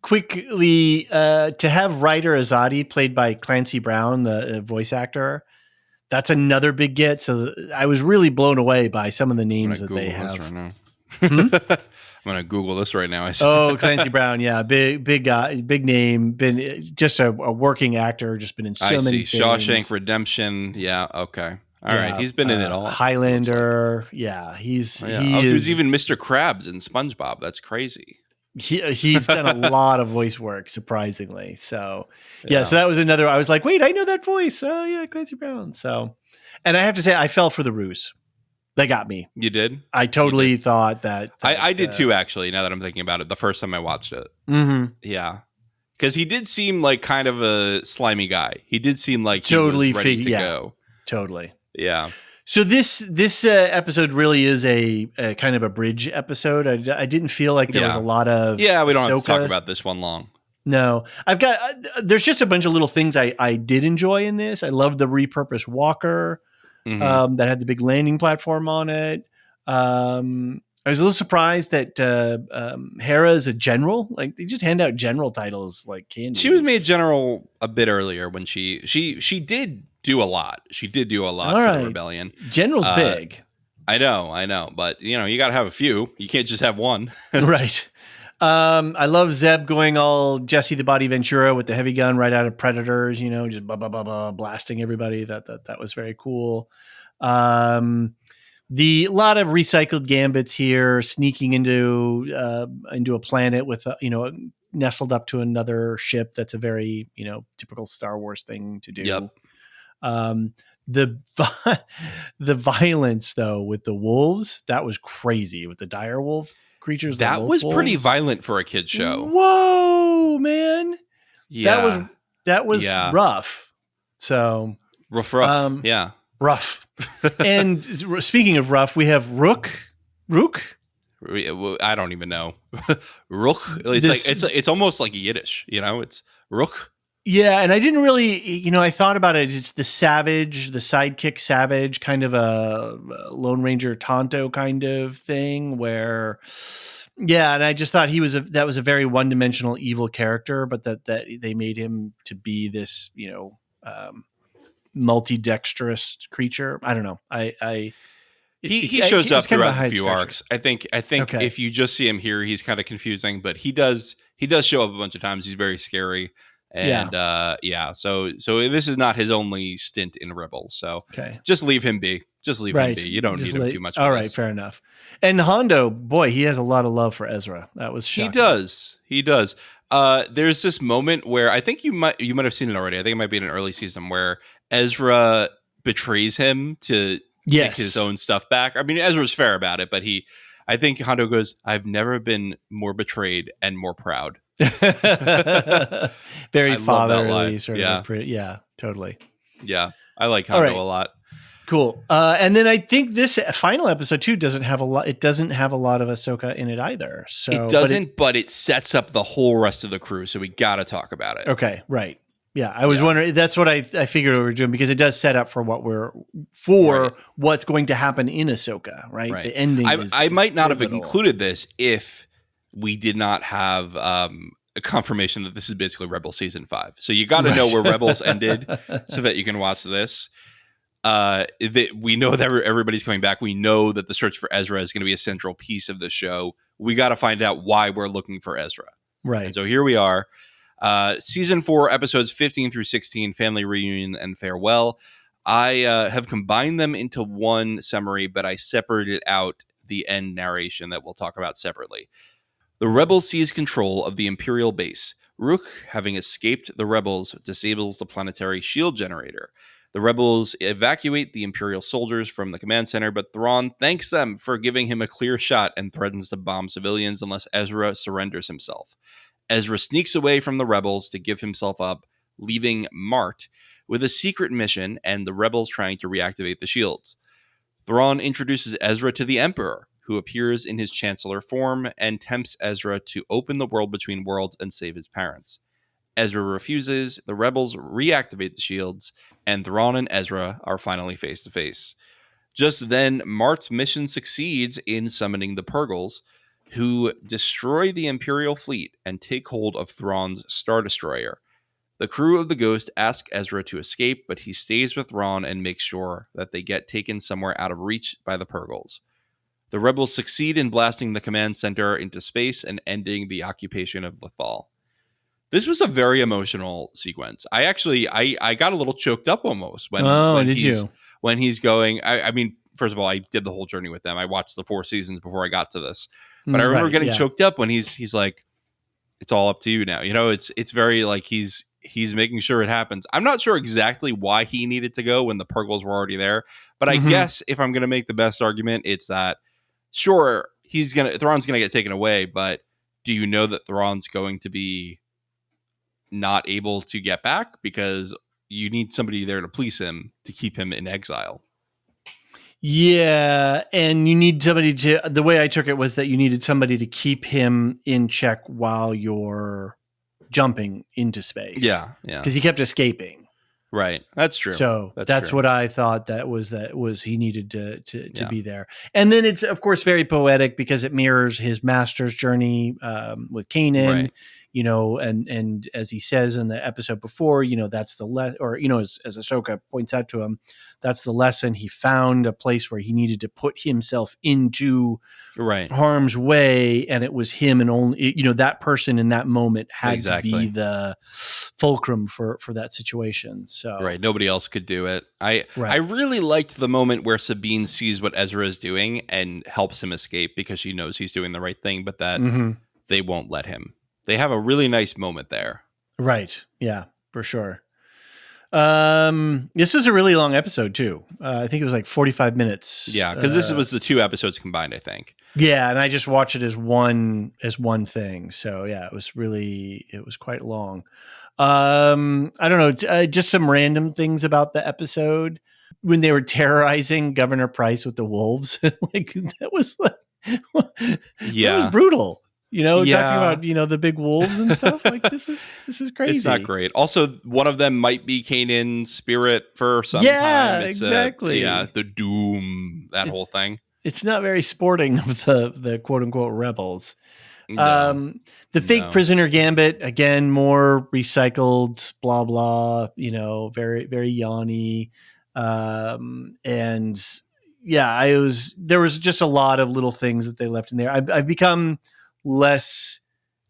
Quickly, to have Ryder Azadi played by Clancy Brown, the voice actor, that's another big get. So I was really blown away by some of the names that they have. Right now. I'm gonna Google this right now. Oh, Clancy Brown, yeah, big guy, big name, been just a working actor, just been in so many things. Shawshank Redemption, yeah, okay, all right, he's been in it all. Highlander, yeah, he was even Mr. Krabs in SpongeBob. That's crazy. He's done a lot of voice work, surprisingly. So so that was another. I was like, wait, I know that voice. Oh yeah, Clancy Brown. So, and I have to say, I fell for the ruse. They got me. You did? I totally thought that I did too, actually, now that I'm thinking about it, the first time I watched it. Mm-hmm. Yeah. Because he did seem like kind of a slimy guy. He did seem like totally he was ready to go. Totally. Yeah. So this episode really is a kind of a bridge episode. I didn't feel like there was a lot of we don't have to talk about this one long. No, I've got there's just a bunch of little things I did enjoy in this. I loved the repurposed walker. That had the big landing platform on it. I was a little surprised that Hera is a general. Like they just hand out general titles like candy. She was made general a bit earlier when she did do a lot. She did do a lot for the rebellion. General's big. I know, but you got to have a few. You can't just have one. Right. I love Zeb going all Jesse the Body Ventura with the heavy gun right out of Predators, just blah, blah, blah, blah, blasting everybody. That was very cool. The lot of recycled gambits here, sneaking into a planet with, nestled up to another ship. That's a very, typical Star Wars thing to do. Yep. The violence though with the wolves, that was crazy with the dire wolf creatures. That was pretty violent for a kid's show. Whoa, man. Yeah. That was rough. So rough. Yeah. Rough. And speaking of rough, we have Rook. I don't even know. Rook. It's almost like Yiddish, it's Rook. Yeah, and I didn't really, I thought about it. It's the savage, the sidekick savage, kind of a Lone Ranger Tonto kind of thing where, and I just thought that was a very one-dimensional evil character, but that they made him to be this, multi-dexterous creature. I don't know. He shows up throughout a few arcs. I think if you just see him here, he's kind of confusing, but he does show up a bunch of times. He's very scary. And so this is not his only stint in Rebels. So just leave him be. Just leave him be. You don't need him too much. All right, fair enough. And Hondo, boy, he has a lot of love for Ezra. That was shocking. He does. There's this moment where I think you might have seen it already. I think it might be in an early season where Ezra betrays him to take his own stuff back. I mean, Ezra's fair about it, but I think Hondo goes, "I've never been more betrayed and more proud." Very fatherly sort of. Totally. Yeah, I like Hondo a lot. Cool. And then I think this final episode too doesn't have a lot. It doesn't have a lot of Ahsoka in it either. So it doesn't, but it sets up the whole rest of the crew. So we got to talk about it. Okay. Right. Yeah. I was wondering. That's what I figured we were doing because it does set up for what's going to happen in Ahsoka. Right. The ending. I might not have included this if we did not have a confirmation that this is basically Rebels season 5. So you got to know where Rebels ended so that you can watch this. We know that everybody's coming back. We know that the search for Ezra is going to be a central piece of the show. We got to find out why we're looking for Ezra. Right. And so here we are. Season 4, episodes 15 through 16, Family Reunion and Farewell. I have combined them into one summary, but I separated out the end narration that we'll talk about separately. The Rebels seize control of the Imperial base. Rook, having escaped the Rebels, disables the planetary shield generator. The Rebels evacuate the Imperial soldiers from the command center, but Thrawn thanks them for giving him a clear shot and threatens to bomb civilians unless Ezra surrenders himself. Ezra sneaks away from the Rebels to give himself up, leaving Mart with a secret mission and the Rebels trying to reactivate the shields. Thrawn introduces Ezra to the Emperor, who appears in his Chancellor form and tempts Ezra to open the world between worlds and save his parents. Ezra refuses, the Rebels reactivate the shields, and Thrawn and Ezra are finally face to face. Just then, Mart's mission succeeds in summoning the Purgles, who destroy the Imperial fleet and take hold of Thrawn's Star Destroyer. The crew of the Ghost ask Ezra to escape, but he stays with Thrawn and makes sure that they get taken somewhere out of reach by the Purgles. The rebels succeed in blasting the command center into space and ending the occupation of Lothal. This was a very emotional sequence. I got a little choked up almost when he's going. I mean, first of all, I did the whole journey with them. I watched the 4 seasons before I got to this, but I remember getting choked up when he's like, "It's all up to you now." You know, it's very like he's making sure it happens. I'm not sure exactly why he needed to go when the Purgles were already there, but I guess if I'm going to make the best argument, it's that sure Thrawn's gonna get taken away, but do you know that Thrawn's going to be not able to get back because you need somebody there to please him to keep him in exile? Yeah, and you need somebody to. The way I took it was that you needed somebody to keep him in check while you're jumping into space. Yeah, because he kept escaping. Right, that's true. So that's true. What I thought that was he needed to be there. And then it's of course very poetic because it mirrors his master's journey with Kanan. Right. You know, and as he says in the episode before, you know, that's the as Ahsoka points out to him, that's the lesson. He found a place where he needed to put himself into harm's way, and it was him and only, you know, that person in that moment had to be the fulcrum for that situation. So nobody else could do it. I really liked the moment where Sabine sees what Ezra is doing and helps him escape because she knows he's doing the right thing, but that they won't let him. They have a really nice moment there. Right. Yeah, for sure. This was a really long episode too. I think it was like 45 minutes. Yeah, because this was the 2 episodes combined, I think. Yeah, and I just watched it as one thing. So yeah, it was quite long. I don't know, just some random things about the episode when they were terrorizing Governor Price with the wolves. Like that was that was brutal. You know, talking about, you know, the big wolves and stuff. Like this is crazy. It's not great. Also, one of them might be Kanan's spirit for some time. Yeah, exactly. The doom, whole thing. It's not very sporting of the quote unquote rebels. No, the fake prisoner gambit, again, more recycled, blah blah. You know, very very yawny, and yeah, there was just a lot of little things that they left in there. I've become less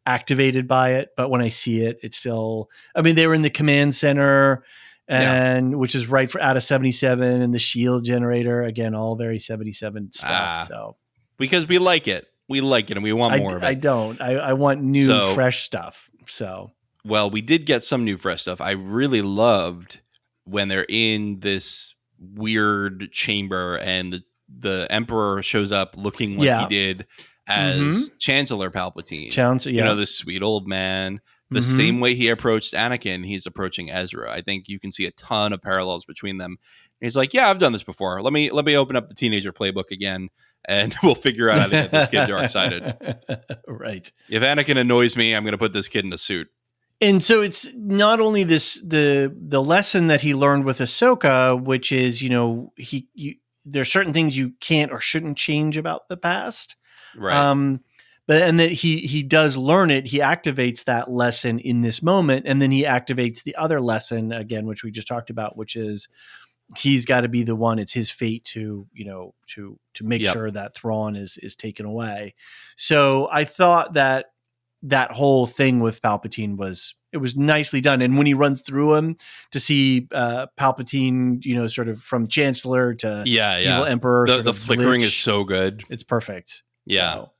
activated by it, but when I see it, it's still, I mean, they were in the command center and which is right out of 77, and the shield generator, again, all very 77 stuff. So because we like it and we want more of it. I want new fresh stuff. So well, we did get some new fresh stuff. I really loved when they're in this weird chamber and the Emperor shows up looking like he did as Chancellor Palpatine. You know, this sweet old man. The same way he approached Anakin, he's approaching Ezra. I think you can see a ton of parallels between them. And he's like, yeah, I've done this before. Let me open up the teenager playbook again, and we'll figure out how to get this kid dark-sided. Right. If Anakin annoys me, I'm going to put this kid in a suit. And so it's not only the lesson that he learned with Ahsoka, which is, you know, there are certain things you can't or shouldn't change about the past. Right. But and that he does learn it. He activates that lesson in this moment, and then he activates the other lesson again, which we just talked about, which is he's got to be the one. It's his fate to, you know, to make sure that Thrawn is taken away. So I thought that whole thing with Palpatine was nicely done. And when he runs through him to see Palpatine, you know, sort of from Chancellor to evil Emperor, the flickering is so good. It's perfect. Yeah. So.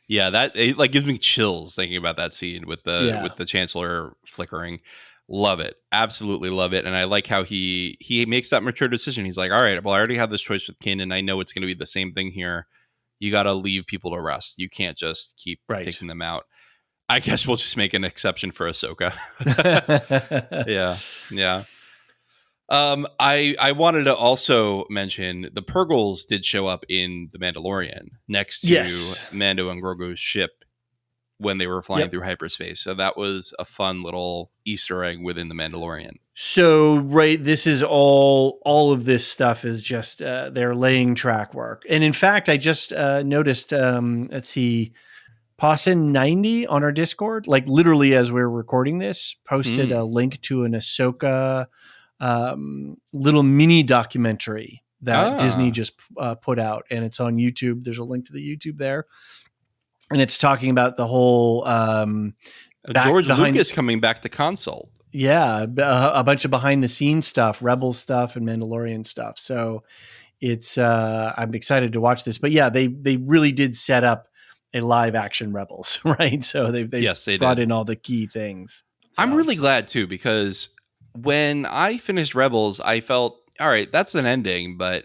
Yeah, that it like gives me chills thinking about that scene with the Chancellor flickering. Love it. Absolutely love it. And I like how he makes that mature decision. He's like, all right, well, I already have this choice with Kanan. I know it's going to be the same thing here. You got to leave people to rest. You can't just keep taking them out. I guess we'll just make an exception for Ahsoka. Yeah. I wanted to also mention the Purgles did show up in The Mandalorian next to Mando and Grogu's ship. when they were flying Yep. through hyperspace. So that was a fun little Easter egg within The Mandalorian. So, right, this is all of this stuff is just they're laying track work. And in fact, I just noticed, let's see, Pawson90 on our Discord, like literally as we're recording this, posted a link to an Ahsoka little mini documentary that Disney just put out, and it's on YouTube. There's a link to the YouTube there. And it's talking about the whole George Lucas coming back to console. Yeah, a bunch of behind the scenes stuff, Rebel stuff, and Mandalorian stuff. So it's I'm excited to watch this. But yeah, they really did set up a live action Rebels, right? So they brought in all the key things. So. I'm really glad too, because when I finished Rebels, I felt, all right, that's an ending, but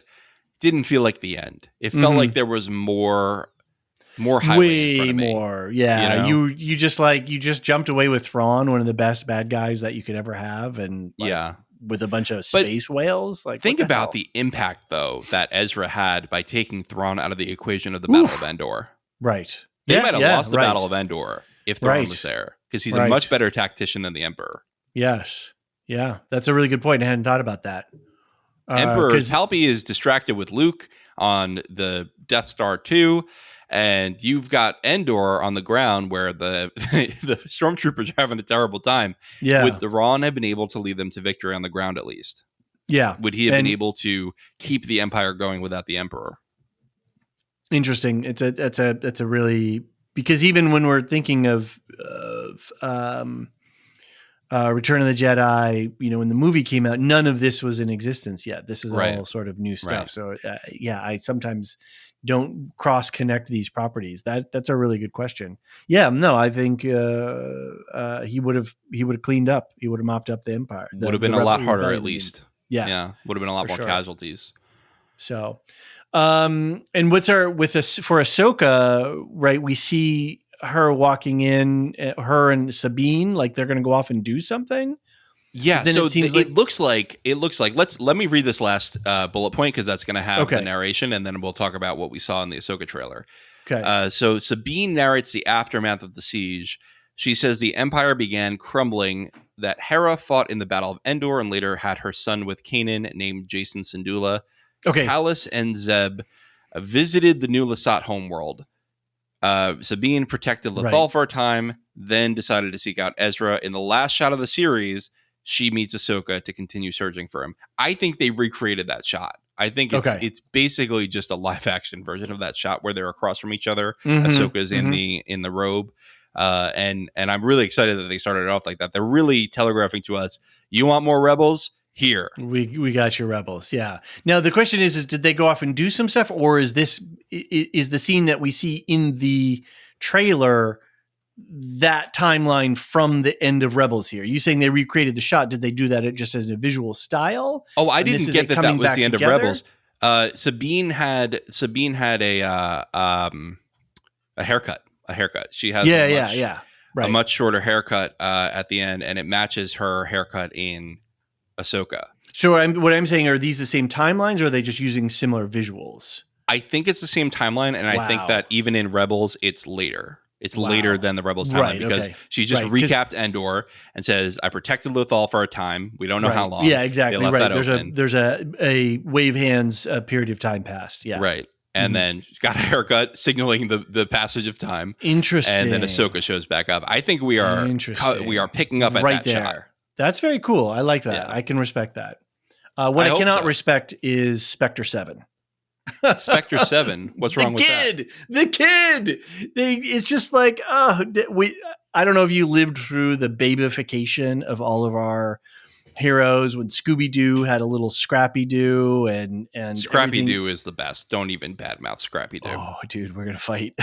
didn't feel like the end. It felt like there was more highway in front of me. More. Yeah. You just jumped away with Thrawn, one of the best bad guys that you could ever have. And with a bunch of space whales. Like, think about the impact though that Ezra had by taking Thrawn out of the equation of the Battle of Endor. Right. They might have lost the Battle of Endor if Thrawn was there, because he's a much better tactician than the Emperor. Yes. Yeah. That's a really good point. I hadn't thought about that. Emperor Palpy is distracted with Luke on the Death Star 2. And you've got Endor on the ground where the stormtroopers are having a terrible time. Yeah. Would Thrawn have been able to lead them to victory on the ground at least? Yeah. Would he have been able to keep the Empire going without the Emperor? Interesting. It's a really, because even when we're thinking of Return of the Jedi, when the movie came out, none of this was in existence yet. This is all sort of new stuff. Right. So I sometimes don't cross connect these properties. That's a really good question. Yeah, no, I think he would have cleaned up. He would have mopped up the Empire. Would have been a lot harder, at least. Yeah, would have been a lot more casualties. So, and what's for Ahsoka, right? We see her walking in, her and Sabine, like they're going to go off and do something. Yeah, so it looks like let me read this last bullet point, because that's going to have the narration, and then we'll talk about what we saw in the Ahsoka trailer. Okay. So Sabine narrates the aftermath of the siege. She says the Empire began crumbling, that Hera fought in the Battle of Endor and later had her son with Kanan named Jason Syndulla. Okay. Palace and Zeb visited the new Lasat homeworld. Sabine protected Lothal for a time, then decided to seek out Ezra. In the last shot of the series, she meets Ahsoka to continue searching for him. I think they recreated that shot. I think it's basically just a live action version of that shot where they're across from each other. Ahsoka's in the robe. And I'm really excited that they started it off like that. They're really telegraphing to us, you want more Rebels? Here. We got your Rebels. Yeah. Now the question is did they go off and do some stuff, or is the scene that we see in the trailer that timeline from the end of Rebels here? You saying they recreated the shot? Did they do that just as a visual style? Oh, I didn't get that was the end of Rebels. Sabine had a haircut. She has a much shorter haircut at the end, and it matches her haircut in Ahsoka. So what I'm saying, are these the same timelines, or are they just using similar visuals? I think it's the same timeline, and I think that even in Rebels, it's later. It's later than the Rebels timeline, because she just recapped Endor and says, I protected Lothal for a time. We don't know how long. Yeah, exactly. Right. There's a wave hands period of time passed. Yeah. Right. And then she's got a haircut signaling the passage of time. Interesting. And then Ahsoka shows back up. I think we are picking up at that there. shot. That's very cool. I like that. Yeah. I can respect that. What I cannot respect is Spectre 7. Spectre 7? What's wrong with that? The kid! It's just like, I don't know if you lived through the babification of all of our heroes when Scooby-Doo had a little Scrappy-Doo and Scrappy-Doo is the best. Don't even badmouth Scrappy-Doo. Oh, dude, we're going to fight.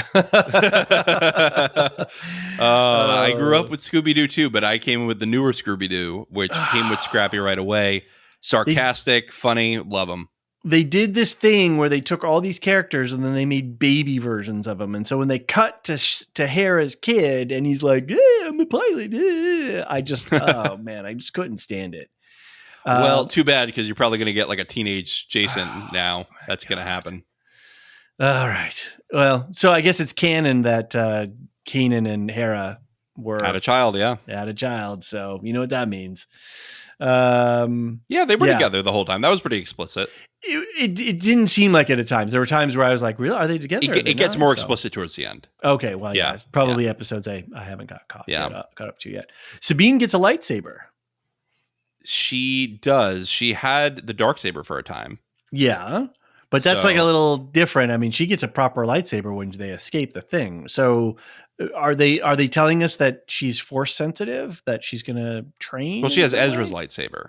I grew up with Scooby-Doo too, but I came with the newer Scooby-Doo, which came with Scrappy right away. Sarcastic, funny, love them. They did this thing where they took all these characters and then they made baby versions of them. And so when they cut to Hera's kid and he's like, "Yeah, I'm a pilot," I just couldn't stand it. Well, too bad, because you're probably going to get like a teenage Jason now. That's going to happen. All right. Well, so I guess it's canon that Kanan and Hera were Had a child, yeah. had a child. So you know what that means. Yeah, they were together the whole time. That was pretty explicit. It didn't seem like it at times. There were times where I was like, really? Are they together? It gets more explicit towards the end. Okay, well, yeah, probably episodes I haven't got caught up to yet. Sabine gets a lightsaber. She does. She had the Darksaber for a time. Yeah, but that's like a little different. I mean, she gets a proper lightsaber when they escape the thing. So are they telling us that she's force sensitive, that she's going to train? Well, she has Ezra's lightsaber.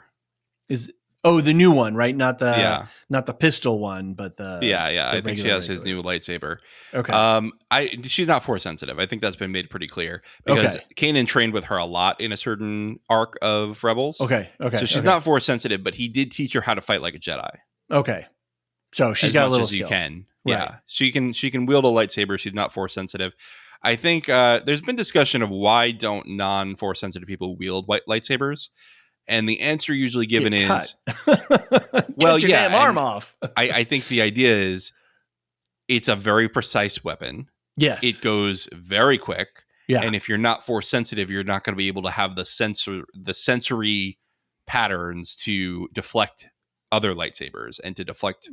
The new one, right? Not the pistol one, but the I think she has his new lightsaber. Okay. She's not force sensitive. I think that's been made pretty clear because Kanan trained with her a lot in a certain arc of Rebels. Okay. So she's not force sensitive, but he did teach her how to fight like a Jedi. Okay. So she's got a little as you skill. can. Right. Yeah. She can wield a lightsaber. She's not force sensitive. I think there's been discussion of why don't non-force sensitive people wield lightsabers. And the answer usually given is, well, your damn arm off. I think the idea is it's a very precise weapon. Yes. It goes very quick. Yeah. And if you're not force sensitive, you're not going to be able to have the sensory patterns to deflect other lightsabers and to deflect,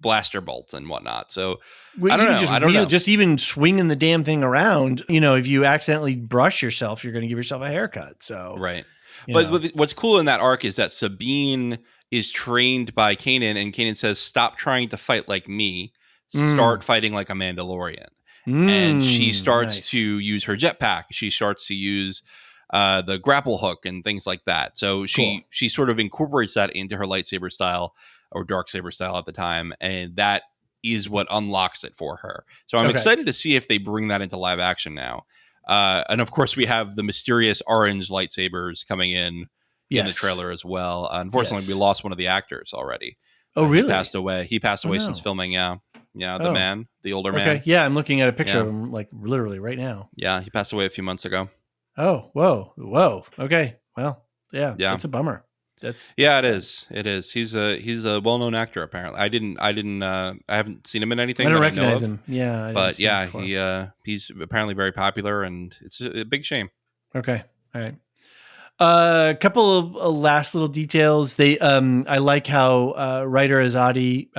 blaster bolts and whatnot. So I don't know. Just even swinging the damn thing around, if you accidentally brush yourself, you're going to give yourself a haircut. So right. But what's cool in that arc is that Sabine is trained by Kanan, and Kanan says, "Stop trying to fight like me. Start fighting like a Mandalorian." And she starts to use her jetpack. She starts to use the grapple hook and things like that. So she sort of incorporates that into her lightsaber style or darksaber style at the time, and that is what unlocks it for her. So I'm excited to see if they bring that into live action now. And of course, we have the mysterious orange lightsabers coming in the trailer as well. Unfortunately, we lost one of the actors already. Oh, really? He passed away since filming. Yeah, the older man. Okay, yeah, I'm looking at a picture of him, like literally right now. Yeah, he passed away a few months ago. Oh, whoa. Okay, well, yeah, that's a bummer. It is. He's a well-known actor. Apparently, I haven't seen him in anything. I don't recognize him. Yeah, but he's apparently very popular, and it's a big shame. Okay, all right. A couple of last little details. I like how writer Azadi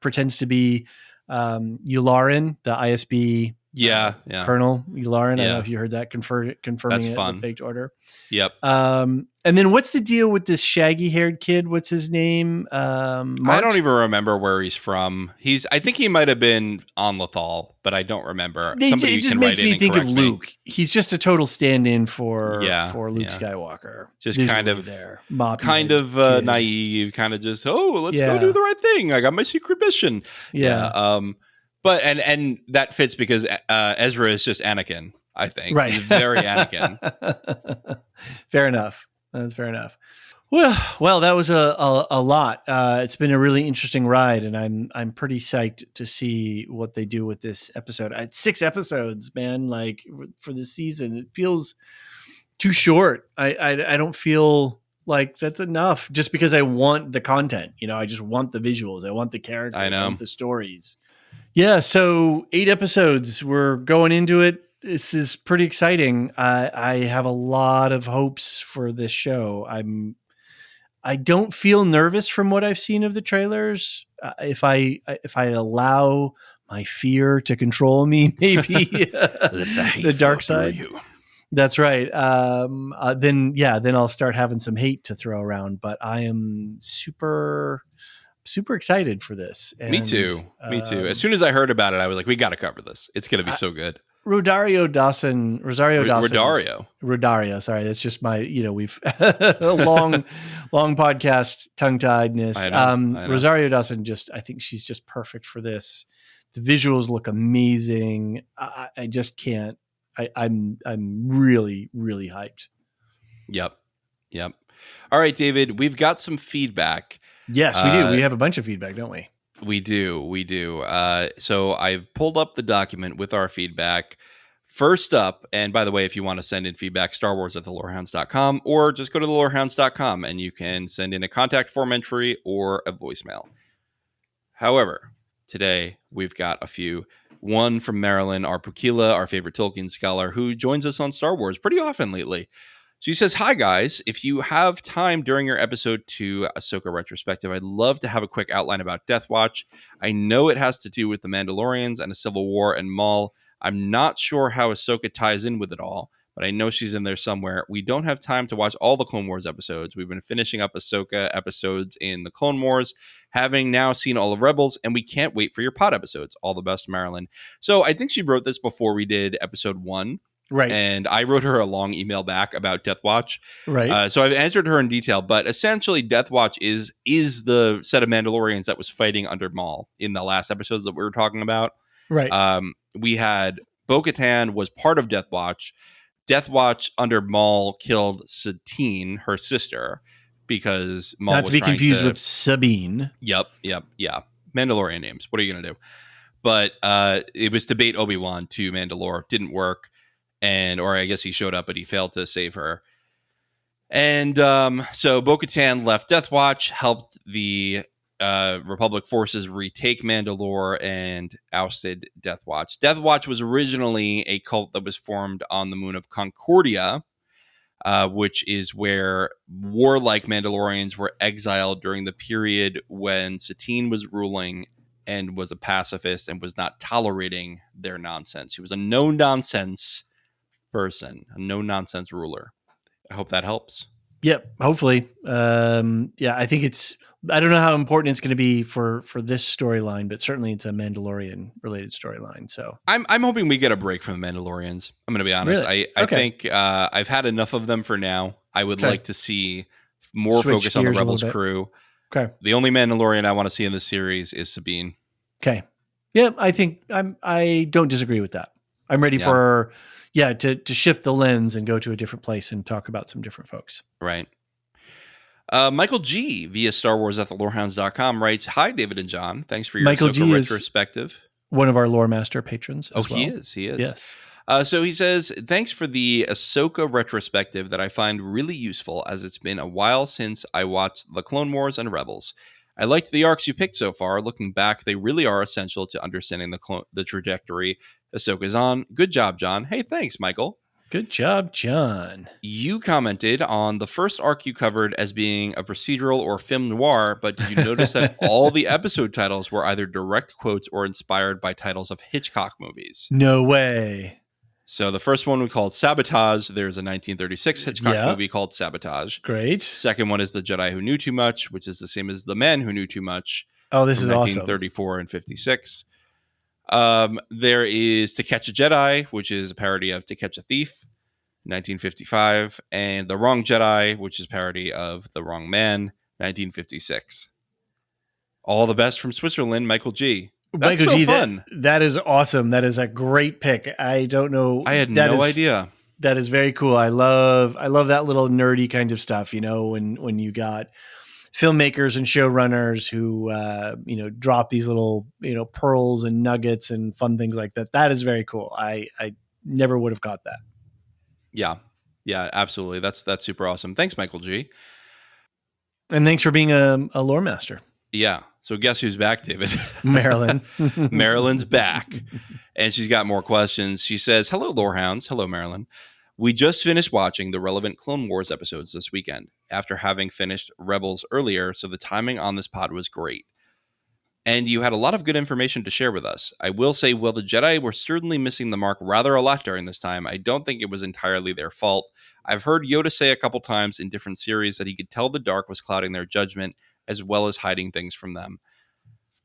pretends to be Yularen, the ISB. Colonel Yularen. I don't know if you heard that confirming That's it. Fun. The faked order. Yep. And then what's the deal with this shaggy-haired kid? What's his name? I don't even remember where he's from. I think he might have been on Lothal, but I don't remember. It just makes me think of Luke. He's just a total stand-in for Luke Skywalker. Just kind of naive, kind of just let's go do the right thing. I got my secret mission. Yeah. But and that fits because Ezra is just Anakin. I think he's very Anakin. Fair enough. That's fair enough. Well, that was a lot. It's been a really interesting ride, and I'm pretty psyched to see what they do with this episode. 6 episodes, man. Like for this season, it feels too short. I don't feel like that's enough. Just because I want the content, I just want the visuals. I want the characters. I want the stories. Yeah. So 8 episodes. We're going into it. This is pretty exciting. I have a lot of hopes for this show. I don't feel nervous from what I've seen of the trailers. If I allow my fear to control me, maybe the dark side. You. That's right. Then I'll start having some hate to throw around. But I am super excited for this. And, Me too. As soon as I heard about it, I was like, we got to cover this. It's going to be so good. Rodario Dawson. Sorry, that's just my. We've a long podcast tongue-tiedness. I know. Rosario Dawson I think she's just perfect for this. The visuals look amazing. I just can't. I'm really hyped. Yep. All right, David, we've got some feedback. Yes, we do. We have a bunch of feedback, don't we? We do. So I've pulled up the document with our feedback. First up, and by the way, if you want to send in feedback, StarWars@theLorehounds.com, or just go to theLorehounds.com and you can send in a contact form entry or a voicemail. However, today we've got a few One from Marilyn Arpukila, our favorite Tolkien scholar, who joins us on Star Wars pretty often lately. She says, "Hi guys, if you have time during your episode 2 Ahsoka retrospective, I'd love to have a quick outline about Death Watch. I know it has to do with the Mandalorians and a civil war and Maul. I'm not sure how Ahsoka ties in with it all, but I know she's in there somewhere. We don't have time to watch all the Clone Wars episodes. We've been finishing up Ahsoka episodes in the Clone Wars, having now seen all of Rebels, and we can't wait for your pod episodes. All the best, Marilyn." So I think she wrote this before we did episode 1. Right. And I wrote her a long email back about Death Watch. Right. So I've answered her in detail, but essentially Death Watch is the set of Mandalorians that was fighting under Maul in the last episodes that we were talking about. Right. We had Bo-Katan was part of Death Watch. Death Watch under Maul killed Satine, her sister, because Maul Not was to be trying confused with Sabine. Yep. Yeah. Mandalorian names. What are you going to do? But it was to bait Obi-Wan to Mandalore. Didn't work. Or I guess he showed up, but he failed to save her. And so Bo-Katan left Death Watch, helped the Republic forces retake Mandalore, and ousted Death Watch. Death Watch was originally a cult that was formed on the moon of Concordia, which is where warlike Mandalorians were exiled during the period when Satine was ruling and was a pacifist and was not tolerating their nonsense. He was a no-nonsense person, a no-nonsense ruler. I hope that helps. Yep, hopefully. I think I don't know how important it's going to be for this storyline, but certainly it's a Mandalorian related storyline. So I'm hoping we get a break from the Mandalorians. I'm going to be honest. Really? I think I've had enough of them for now. I would like to see more Switch focus on the gears a Rebels little bit. crew. Okay. The only Mandalorian I want to see in this series is Sabine. Okay. Yeah, I think I don't disagree with that. I'm ready for to shift the lens and go to a different place and talk about some different folks. Right. Michael G via Star Wars at thelorehounds.com writes, "Hi, David and John. Thanks for your Michael Ahsoka G retrospective." One of our lore master patrons. Oh, as well. he is. Yes. So he says, "Thanks for the Ahsoka retrospective that I find really useful, as it's been a while since I watched the Clone Wars and Rebels. I liked the arcs you picked so far. Looking back, they really are essential to understanding the trajectory Ahsoka's on. Good job, John." Hey, thanks, Michael. Good job, John. You commented on the first arc you covered as being a procedural or film noir, but did you notice that all the episode titles were either direct quotes or inspired by titles of Hitchcock movies? No way. So the first one we called Sabotage. There's a 1936 Hitchcock movie called Sabotage. Great. Second one is The Jedi Who Knew Too Much, which is the same as The Men Who Knew Too Much. Oh, this is 1934 awesome. and 56. There is To Catch a Jedi, which is a parody of To Catch a Thief, 1955, and The Wrong Jedi, which is a parody of The Wrong Man, 1956. All the best from Switzerland, Michael G. That's Michael so G, fun. That is awesome. That is a great pick. I don't know. I had no idea. That is very cool. I love that little nerdy kind of stuff, when you got filmmakers and showrunners who drop these little pearls and nuggets and fun things like that. That is very cool. I never would have got that. Yeah, absolutely. That's super awesome. Thanks, Michael G. And thanks for being a lore master. Yeah. So guess who's back, David? Marilyn. Marilyn's back. And she's got more questions. She says, "Hello, Lorehounds." Hello, Marilyn. "We just finished watching the relevant Clone Wars episodes this weekend after having finished Rebels earlier, so the timing on this pod was great. And you had a lot of good information to share with us. I will say, while the Jedi were certainly missing the mark rather a lot during this time, I don't think it was entirely their fault. I've heard Yoda say a couple times in different series that he could tell the dark was clouding their judgment, as well as hiding things from them.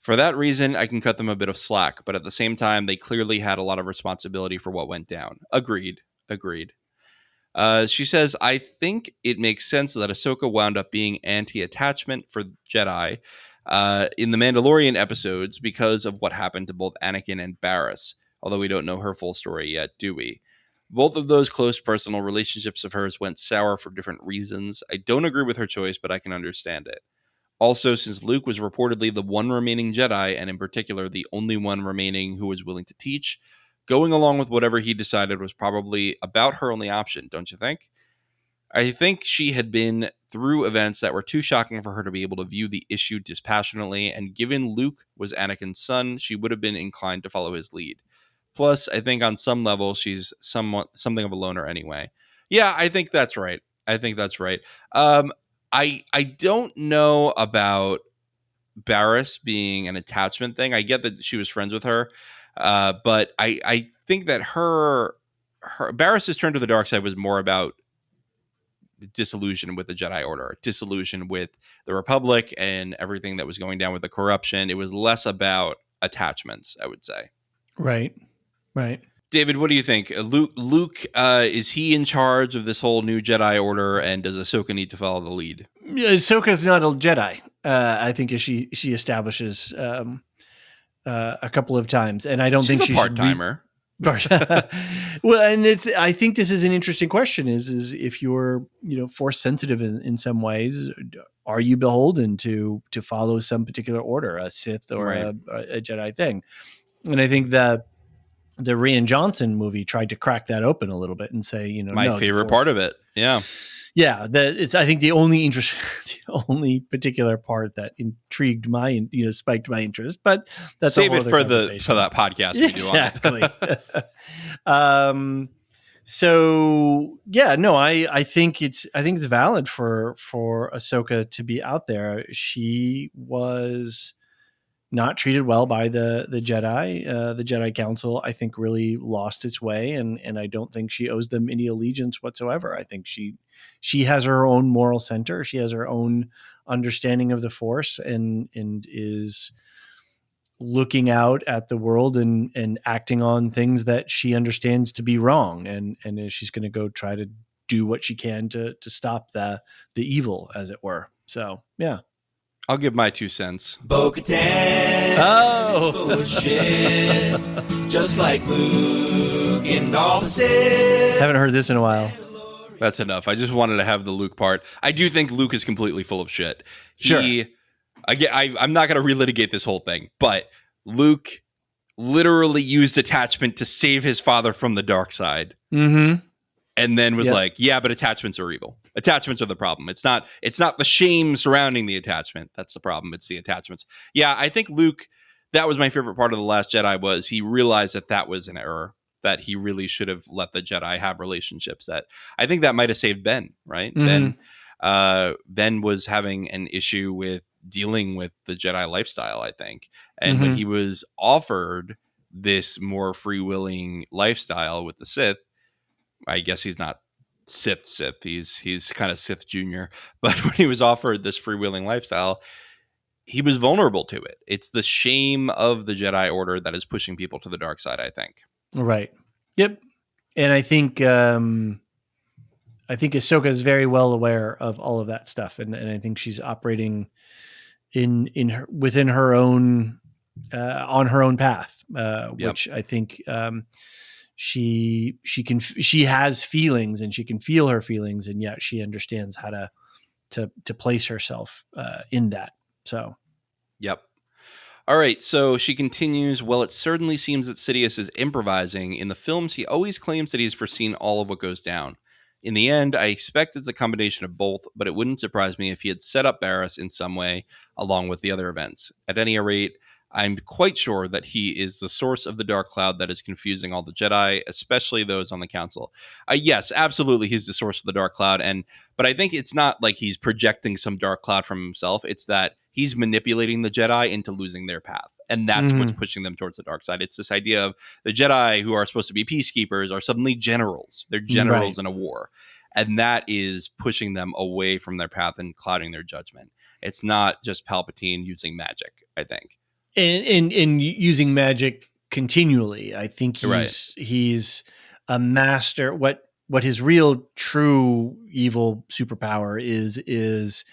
For that reason, I can cut them a bit of slack, but at the same time, they clearly had a lot of responsibility for what went down." Agreed. She says, "I think it makes sense that Ahsoka wound up being anti-attachment for Jedi in the Mandalorian episodes because of what happened to both Anakin and Barriss, although we don't know her full story yet, do we? Both of those close personal relationships of hers went sour for different reasons. I don't agree with her choice, but I can understand it. Also, since Luke was reportedly the one remaining Jedi, and in particular the only one remaining who was willing to teach, going along with whatever he decided was probably about her only option, don't you think? I think she had been through events that were too shocking for her to be able to view the issue dispassionately, and given Luke was Anakin's son, she would have been inclined to follow his lead. Plus, I think on some level, she's something of a loner anyway. Yeah, I think that's right. I don't know about Barriss being an attachment thing. I get that she was friends with her, but I think that her Barriss's turn to the dark side was more about disillusion with the Jedi Order, disillusion with the Republic and everything that was going down with the corruption. It was less about attachments, I would say. Right. David, what do you think? Luke, is he in charge of this whole new Jedi Order, and does Ahsoka need to follow the lead? Ahsoka's not a Jedi. I think as she establishes a couple of times, and I don't think she's a part-timer. Well, and I think this is an interesting question: is if you're force sensitive in some ways, are you beholden to follow some particular order, a Sith or a Jedi thing? And I think that the Rian Johnson movie tried to crack that open a little bit and say, my favorite part of it. Yeah. I think the only particular part that intrigued spiked my interest, but that's save it for that podcast we exactly. Do on it. So yeah, no, I think it's valid for Ahsoka to be out there. She was not treated well by the Jedi. The Jedi Council, I think, really lost its way, and I don't think she owes them any allegiance whatsoever. I think she has her own moral center. She has her own understanding of the Force, and is looking out at the world and acting on things that she understands to be wrong, and she's going to go try to do what she can to stop the evil, as it were. So yeah. I'll give my 2 cents. Bo-Katan is full of shit, just like Luke and all the Sith. Haven't heard this in a while. That's enough. I just wanted to have the Luke part. I do think Luke is completely full of shit. Sure. I'm not going to relitigate this whole thing, but Luke literally used attachment to save his father from the dark side. Mm-hmm. And then was like, yeah, but attachments are evil. Attachments are the problem. It's not the shame surrounding the attachment. That's the problem. It's the attachments. Yeah, I think Luke, that was my favorite part of The Last Jedi, was he realized that was an error, that he really should have let the Jedi have relationships. That I think that might have saved Ben, right? Mm-hmm. Ben was having an issue with dealing with the Jedi lifestyle, I think. And when he was offered this more free-willing lifestyle with the Sith, I guess he's not Sith. He's kind of Sith Junior. But when he was offered this freewheeling lifestyle, he was vulnerable to it. It's the shame of the Jedi Order that is pushing people to the dark side, I think. Right. Yep. And I think Ahsoka is very well aware of all of that stuff, and I think she's operating within her own on her own path, which I think. She has feelings, and she can feel her feelings, and yet she understands how to place herself in that. So, yep. All right. So she continues. Well, it certainly seems that Sidious is improvising. In the films, he always claims that he's foreseen all of what goes down. In the end, I expect it's a combination of both, but it wouldn't surprise me if he had set up Barriss in some way, along with the other events. At any rate, I'm quite sure that he is the source of the dark cloud that is confusing all the Jedi, especially those on the council. Yes, absolutely, he's the source of the dark cloud, but I think it's not like he's projecting some dark cloud from himself. It's that he's manipulating the Jedi into losing their path, and that's what's pushing them towards the dark side. It's this idea of the Jedi, who are supposed to be peacekeepers, are suddenly generals. They're generals in a war, and that is pushing them away from their path and clouding their judgment. It's not just Palpatine using magic, I think. And using magic continually. I think he's a master. What his real true evil superpower is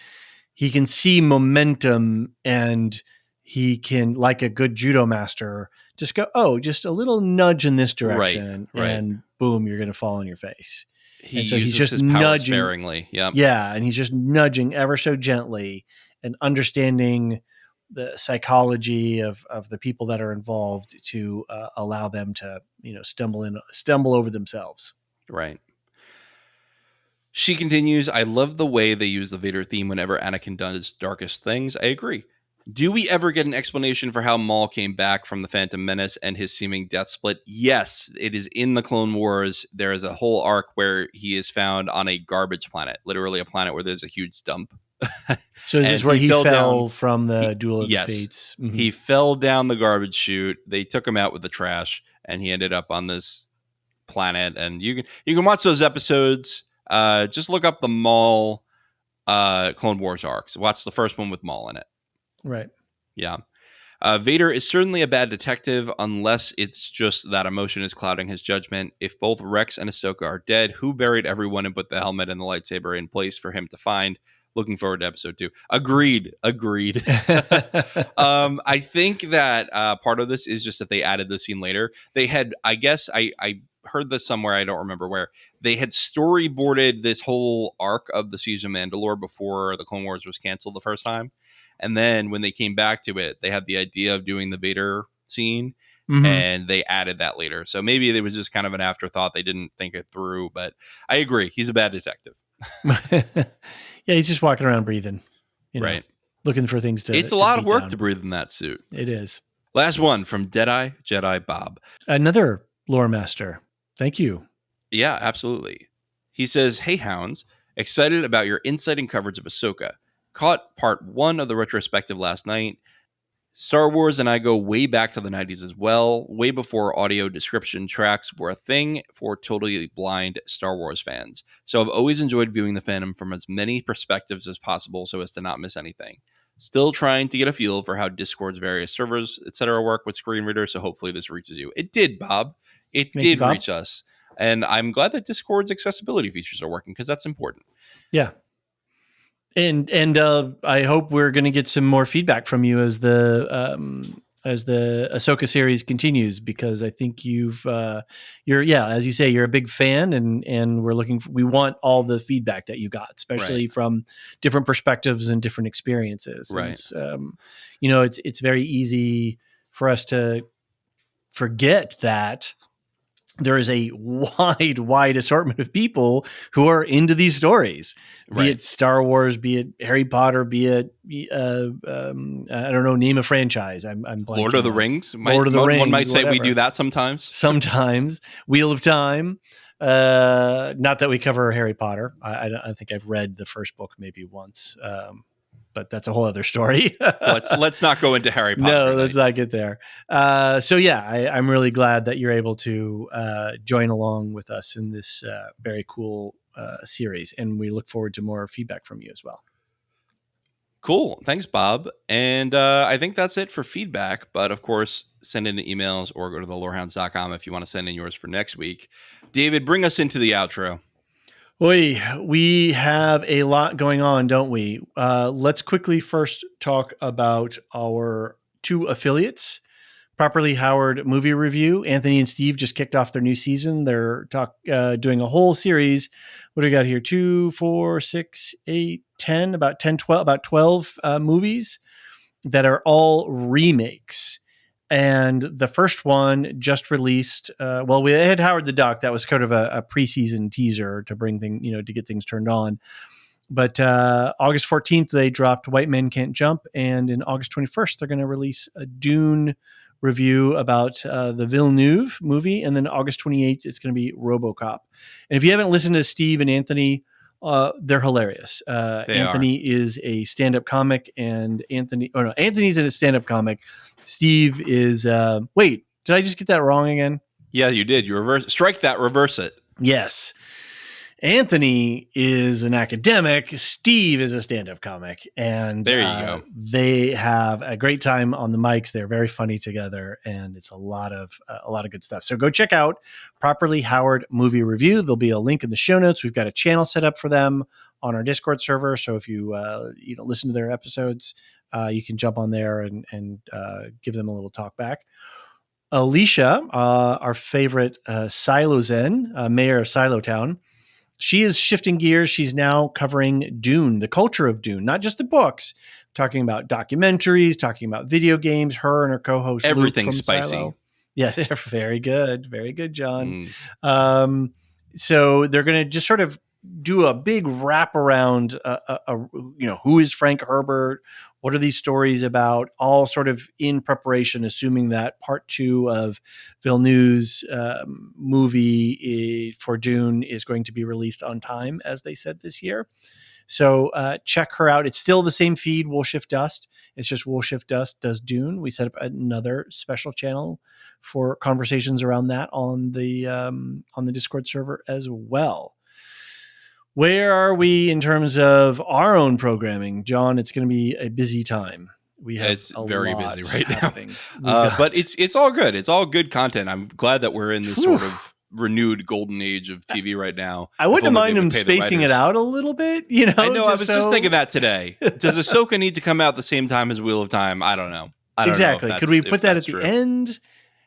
he can see momentum, and he can, like a good judo master, just go, just a little nudge in this direction, and boom, you're going to fall on your face. He uses just his power sparingly. Yeah, and he's just nudging ever so gently and understanding the psychology of the people that are involved to allow them to, stumble over themselves. Right. She continues, I love the way they use the Vader theme whenever Anakin does darkest things. I agree. Do we ever get an explanation for how Maul came back from the Phantom Menace and his seeming death split? Yes, it is in the Clone Wars. There is a whole arc where he is found on a garbage planet, literally a planet where there's a huge dump. So is this And where he fell down, from the Duel of yes, the Fates? Mm-hmm. He fell down the garbage chute. They took him out with the trash, and he ended up on this planet. And you can watch those episodes. Just look up the Maul Clone Wars arcs. Watch the first one with Maul in it. Right. Yeah. Vader is certainly a bad detective unless it's just that emotion is clouding his judgment. If both Rex and Ahsoka are dead, who buried everyone and put the helmet and the lightsaber in place for him to find? Looking forward to episode 2. Agreed. I think that part of this is just that they added the scene later. They had, I guess, I heard this somewhere, I don't remember where. They had storyboarded this whole arc of the season of Mandalore before the Clone Wars was canceled the first time. And then when they came back to it, they had the idea of doing the Vader scene, and they added that later. So maybe it was just kind of an afterthought. They didn't think it through, but I agree. He's a bad detective. Yeah, he's just walking around breathing, right? Looking for things to. It's a lot of work to breathe in that suit. It is. Last one from Deadeye Jedi Bob. Another lore master. Thank you. Yeah, absolutely. He says, "Hey Hounds, excited about your insight and coverage of Ahsoka. Caught part 1 of the retrospective last night. Star Wars and I go way back to the 90s as well, way before audio description tracks were a thing for totally blind Star Wars fans. So I've always enjoyed viewing the fandom from as many perspectives as possible so as to not miss anything. Still trying to get a feel for how Discord's various servers, etc. work with screen readers, so hopefully this reaches you." It did, Bob. It did reach us. And I'm glad that Discord's accessibility features are working because that's important. Yeah. And I hope we're going to get some more feedback from you as the Ahsoka series continues, because I think you're as you say, you're a big fan, and we want all the feedback that you got, especially from different perspectives and different experiences. Right. And, it's very easy for us to forget that there is a wide assortment of people who are into these stories, be it Star Wars, be it Harry Potter, be it, I don't know, name a franchise. I'm Lord of the Rings. Lord of the Rings. One might say whatever. we do that sometimes. Sometimes. Wheel of Time. Not that we cover Harry Potter. I think I've read the first book maybe once. But that's a whole other story. let's not go into Harry Potter. No, let's not get there. I'm really glad that you're able to join along with us in this very cool series, and we look forward to more feedback from you as well. Cool. Thanks, Bob. And I think that's it for feedback. But of course, send in emails or go to thelorehounds.com if you want to send in yours for next week. David, bring us into the outro. We have a lot going on, don't we? Let's quickly first talk about our 2 affiliates. Properly Howard Movie Review. Anthony and Steve just kicked off their new season. They're doing a whole series. What do we got here? 2, 4, 6, 8, 10, about 12 movies that are all remakes. And the first one just released. We had Howard the Duck. That was kind of a preseason teaser to bring to get things turned on. But August 14th, they dropped White Men Can't Jump. And in August 21st, they're going to release a Dune review about the Villeneuve movie. And then August 28th, it's going to be RoboCop. And if you haven't listened to Steve and Anthony, they're hilarious. Anthony is a stand-up comic, and Anthony's a stand-up comic. Steve is, wait, did I just get that wrong again? Yeah, you did. You strike that, reverse it. Yes. Anthony is an academic. Steve is a stand-up comic, and there you go. They have a great time on the mics. They're very funny together, and it's a lot of good stuff. So go check out Properly Howard Movie Review. There'll be a link in the show notes. We've got a channel set up for them on our Discord server. So if you listen to their episodes, you can jump on there and give them a little talk back. Elysia, our favorite Silo Zen, mayor of Silo Town. She is shifting gears. She's now covering Dune, the culture of Dune, not just the books, talking about documentaries, talking about video games, her and her co-host. Everything spicy. Silo. Yeah, very good. Very good, John. So they're going to just sort of do a big wraparound, who is Frank Herbert? What are these stories about? All sort of in preparation, assuming that part 2 of Villeneuve's movie for Dune is going to be released on time, as they said this year. So check her out. It's still the same feed, We'll Shift Dust. It's just We'll Shift Dust does Dune. We set up another special channel for conversations around that on the Discord server as well. Where are we in terms of our own programming, John? It's going to be a busy time. It's very busy right now, but it's all good. It's all good content. I'm glad that we're in this sort of renewed golden age of TV right now. I wouldn't mind them spacing it out a little bit. I know. I was just thinking that today. Does Ahsoka need to come out the same time as Wheel of Time? I don't know. Exactly. Could we put that at the end?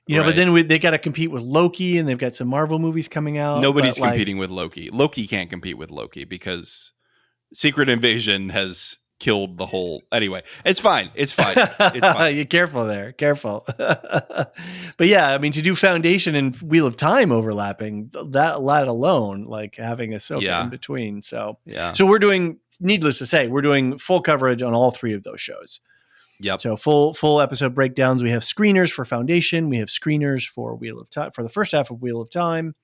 But then they got to compete with Loki, and they've got some Marvel movies coming out. Nobody's competing with Loki. Loki can't compete with Loki because Secret Invasion has killed the whole. Anyway, it's fine. It's fine. You're careful there. Careful. But yeah, I mean, to do Foundation and Wheel of Time overlapping, that alone, like having Ahsoka in between. So So we're doing, needless to say, we're doing full coverage on all 3 of those shows. Yep. So full episode breakdowns. We have screeners for Foundation. We have screeners for Wheel of Time for the first half of Wheel of Time.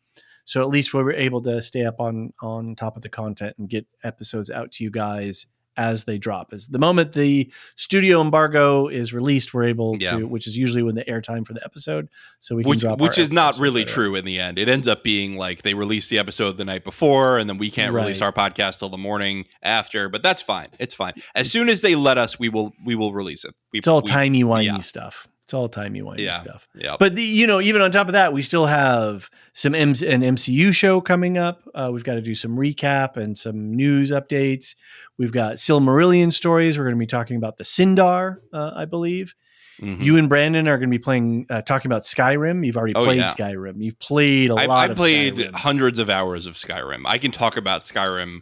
So at least we were able to stay up on top of the content and get episodes out to you guys as they drop. As the moment the studio embargo is released, we're able to, which is usually when the airtime for the episode. So we can drop which is not really true in the end. It ends up being like they release the episode the night before, and then we can't release our podcast till the morning after. But that's fine. It's fine. As soon as they let us, we will release it. It's all timey-wimey stuff. It's all timey-wimey stuff. Yeah. But even on top of that, we still have an MCU show coming up. We've got to do some recap and some news updates. We've got Silmarillion stories. We're going to be talking about the Sindar, I believe. Mm-hmm. You and Brandon are going to be talking about Skyrim. You've already played Skyrim. You've played a lot of Skyrim. I played hundreds of hours of Skyrim. I can talk about Skyrim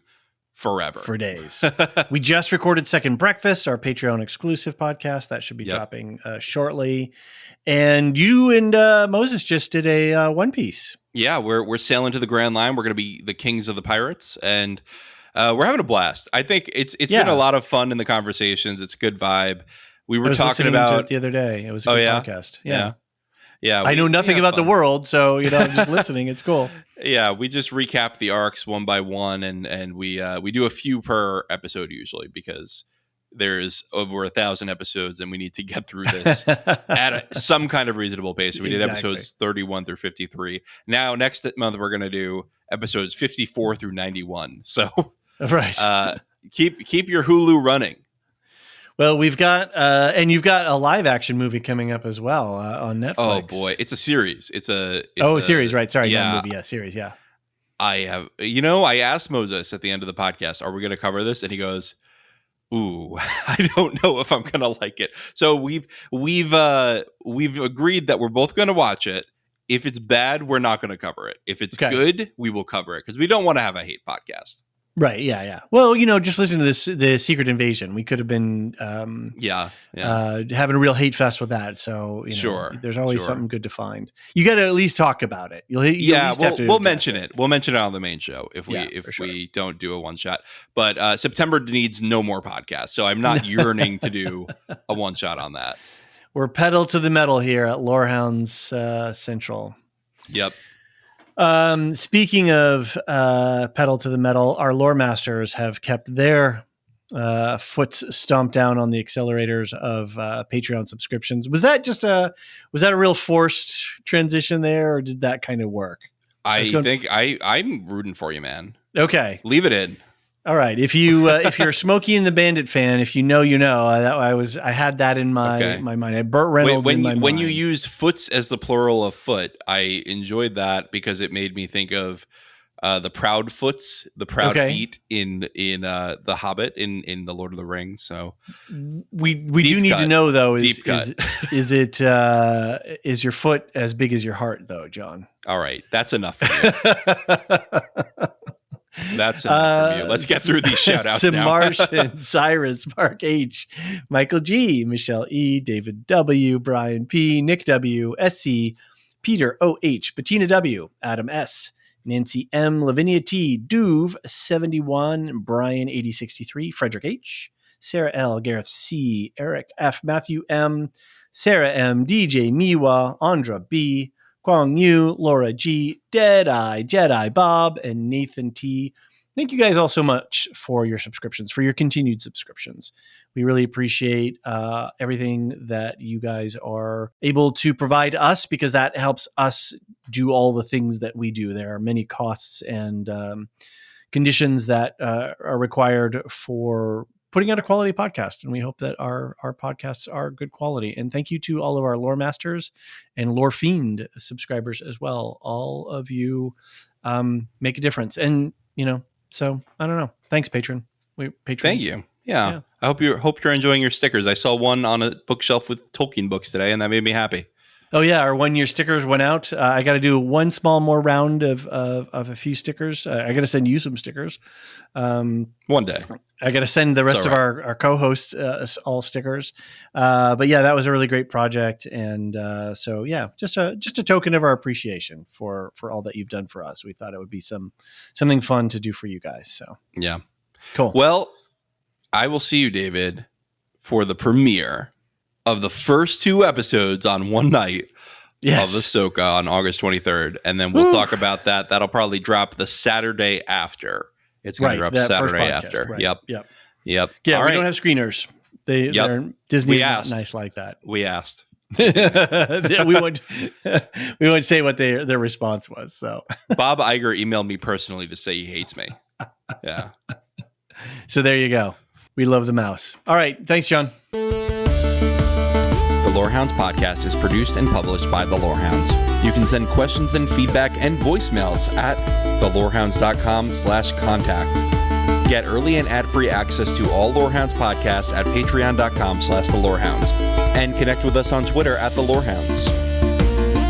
forever. For days. We just recorded Second Breakfast, our Patreon exclusive podcast. That should be dropping shortly. And you and Moses just did a One Piece. Yeah, we're sailing to the Grand Line. We're going to be the kings of the pirates, and we're having a blast. I think it's been a lot of fun in the conversations. It's a good vibe. We were talking about to it the other day. It was a good podcast. Yeah. I know nothing about the world, so I'm just listening. It's cool. Yeah, we just recap the arcs one by one, and we do a few per episode usually because there's over 1,000 episodes, and we need to get through this at some kind of reasonable pace. So we did episodes 31 through 53. Now, next month we're going to do episodes 54 through 91. So, keep your Hulu running. Well, we've got, and you've got a live action movie coming up as well on Netflix. Oh boy, it's a series. It's a series, right? Sorry, not movie, series. Yeah. I asked Moses at the end of the podcast, "Are we going to cover this?" And he goes, "Ooh, I don't know if I'm going to like it." So we've agreed that we're both going to watch it. If it's bad, we're not going to cover it. If it's good, we will cover it because we don't want to have a hate podcast. Right. Yeah. Well, just listen to the Secret Invasion. We could have been, having a real hate fest with that. So, there's always something good to find. You got to at least talk about it. We'll mention it. We'll mention it on the main show if we don't do a one shot. But September needs no more podcasts, so I'm not yearning to do a one shot on that. We're pedal to the metal here at Lorehounds Central. Yep. Speaking of pedal to the metal, our lore masters have kept their foots stomped down on the accelerators of Patreon subscriptions. Was that a real forced transition there, or did that kind of work? I'm rooting for you, man. Okay, leave it in. All right. If you're Smokey and the Bandit fan, if you know, I had that in my mind. I Burt Reynolds when you use foots as the plural of foot, I enjoyed that because it made me think of the proud foots, the proud feet in the Hobbit in the Lord of the Rings. So we do need to know though is your foot as big as your heart though, John? All right, that's enough for you. That's enough from you. Let's get through these shout-outs now. Martian, Cyrus, Mark H, Michael G, Michelle E, David W, Brian P, Nick W, SC, Peter OH, Bettina W, Adam S, Nancy M, Lavinia T, Duve 71, Brian 8063, Frederick H, Sarah L, Gareth C, Eric F, Matthew M, Sarah M, DJ Miwa, Andra B, Kwang Yu, Laura G, Deadeye, Jedi Bob, and Nathan T. Thank you guys all so much for your subscriptions, for your continued subscriptions. We really appreciate everything that you guys are able to provide us, because that helps us do all the things that we do. There are many costs and conditions that are required for putting out a quality podcast, and we hope that our podcasts are good quality. And thank you to all of our Lore Masters and Lore Fiend subscribers as well. All of you make a difference. And, so I don't know. Thanks, patron. Thank you. Yeah. I hope you're enjoying your stickers. I saw one on a bookshelf with Tolkien books today, and that made me happy. Oh yeah, our 1 year stickers went out. I got to do one small more round of a few stickers. I got to send you some stickers. One day. I got to send the rest of our co-hosts all stickers. But yeah, that was a really great project, and so yeah, just a token of our appreciation for all that you've done for us. We thought it would be something fun to do for you guys. So yeah, cool. Well, I will see you, David, for the premiere of the first 2 episodes on one night of Ahsoka on August 23rd. And then we'll talk about that. That'll probably drop the Saturday after. It's going to drop Saturday after. Right. Yep. Yeah, all we don't have screeners. They're Disney's not nice like that. We asked. we won't say what their response was. So Bob Iger emailed me personally to say he hates me. Yeah. So there you go. We love the mouse. All right. Thanks, John. The Lorehounds podcast is produced and published by The Lorehounds. You can send questions and feedback and voicemails at thelorehounds.com/contact. Get early and ad-free access to all Lorehounds podcasts at patreon.com/thelorehounds. And connect with us on Twitter at The Lorehounds.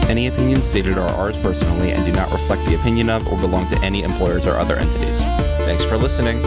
Any opinions stated are ours personally and do not reflect the opinion of or belong to any employers or other entities. Thanks for listening.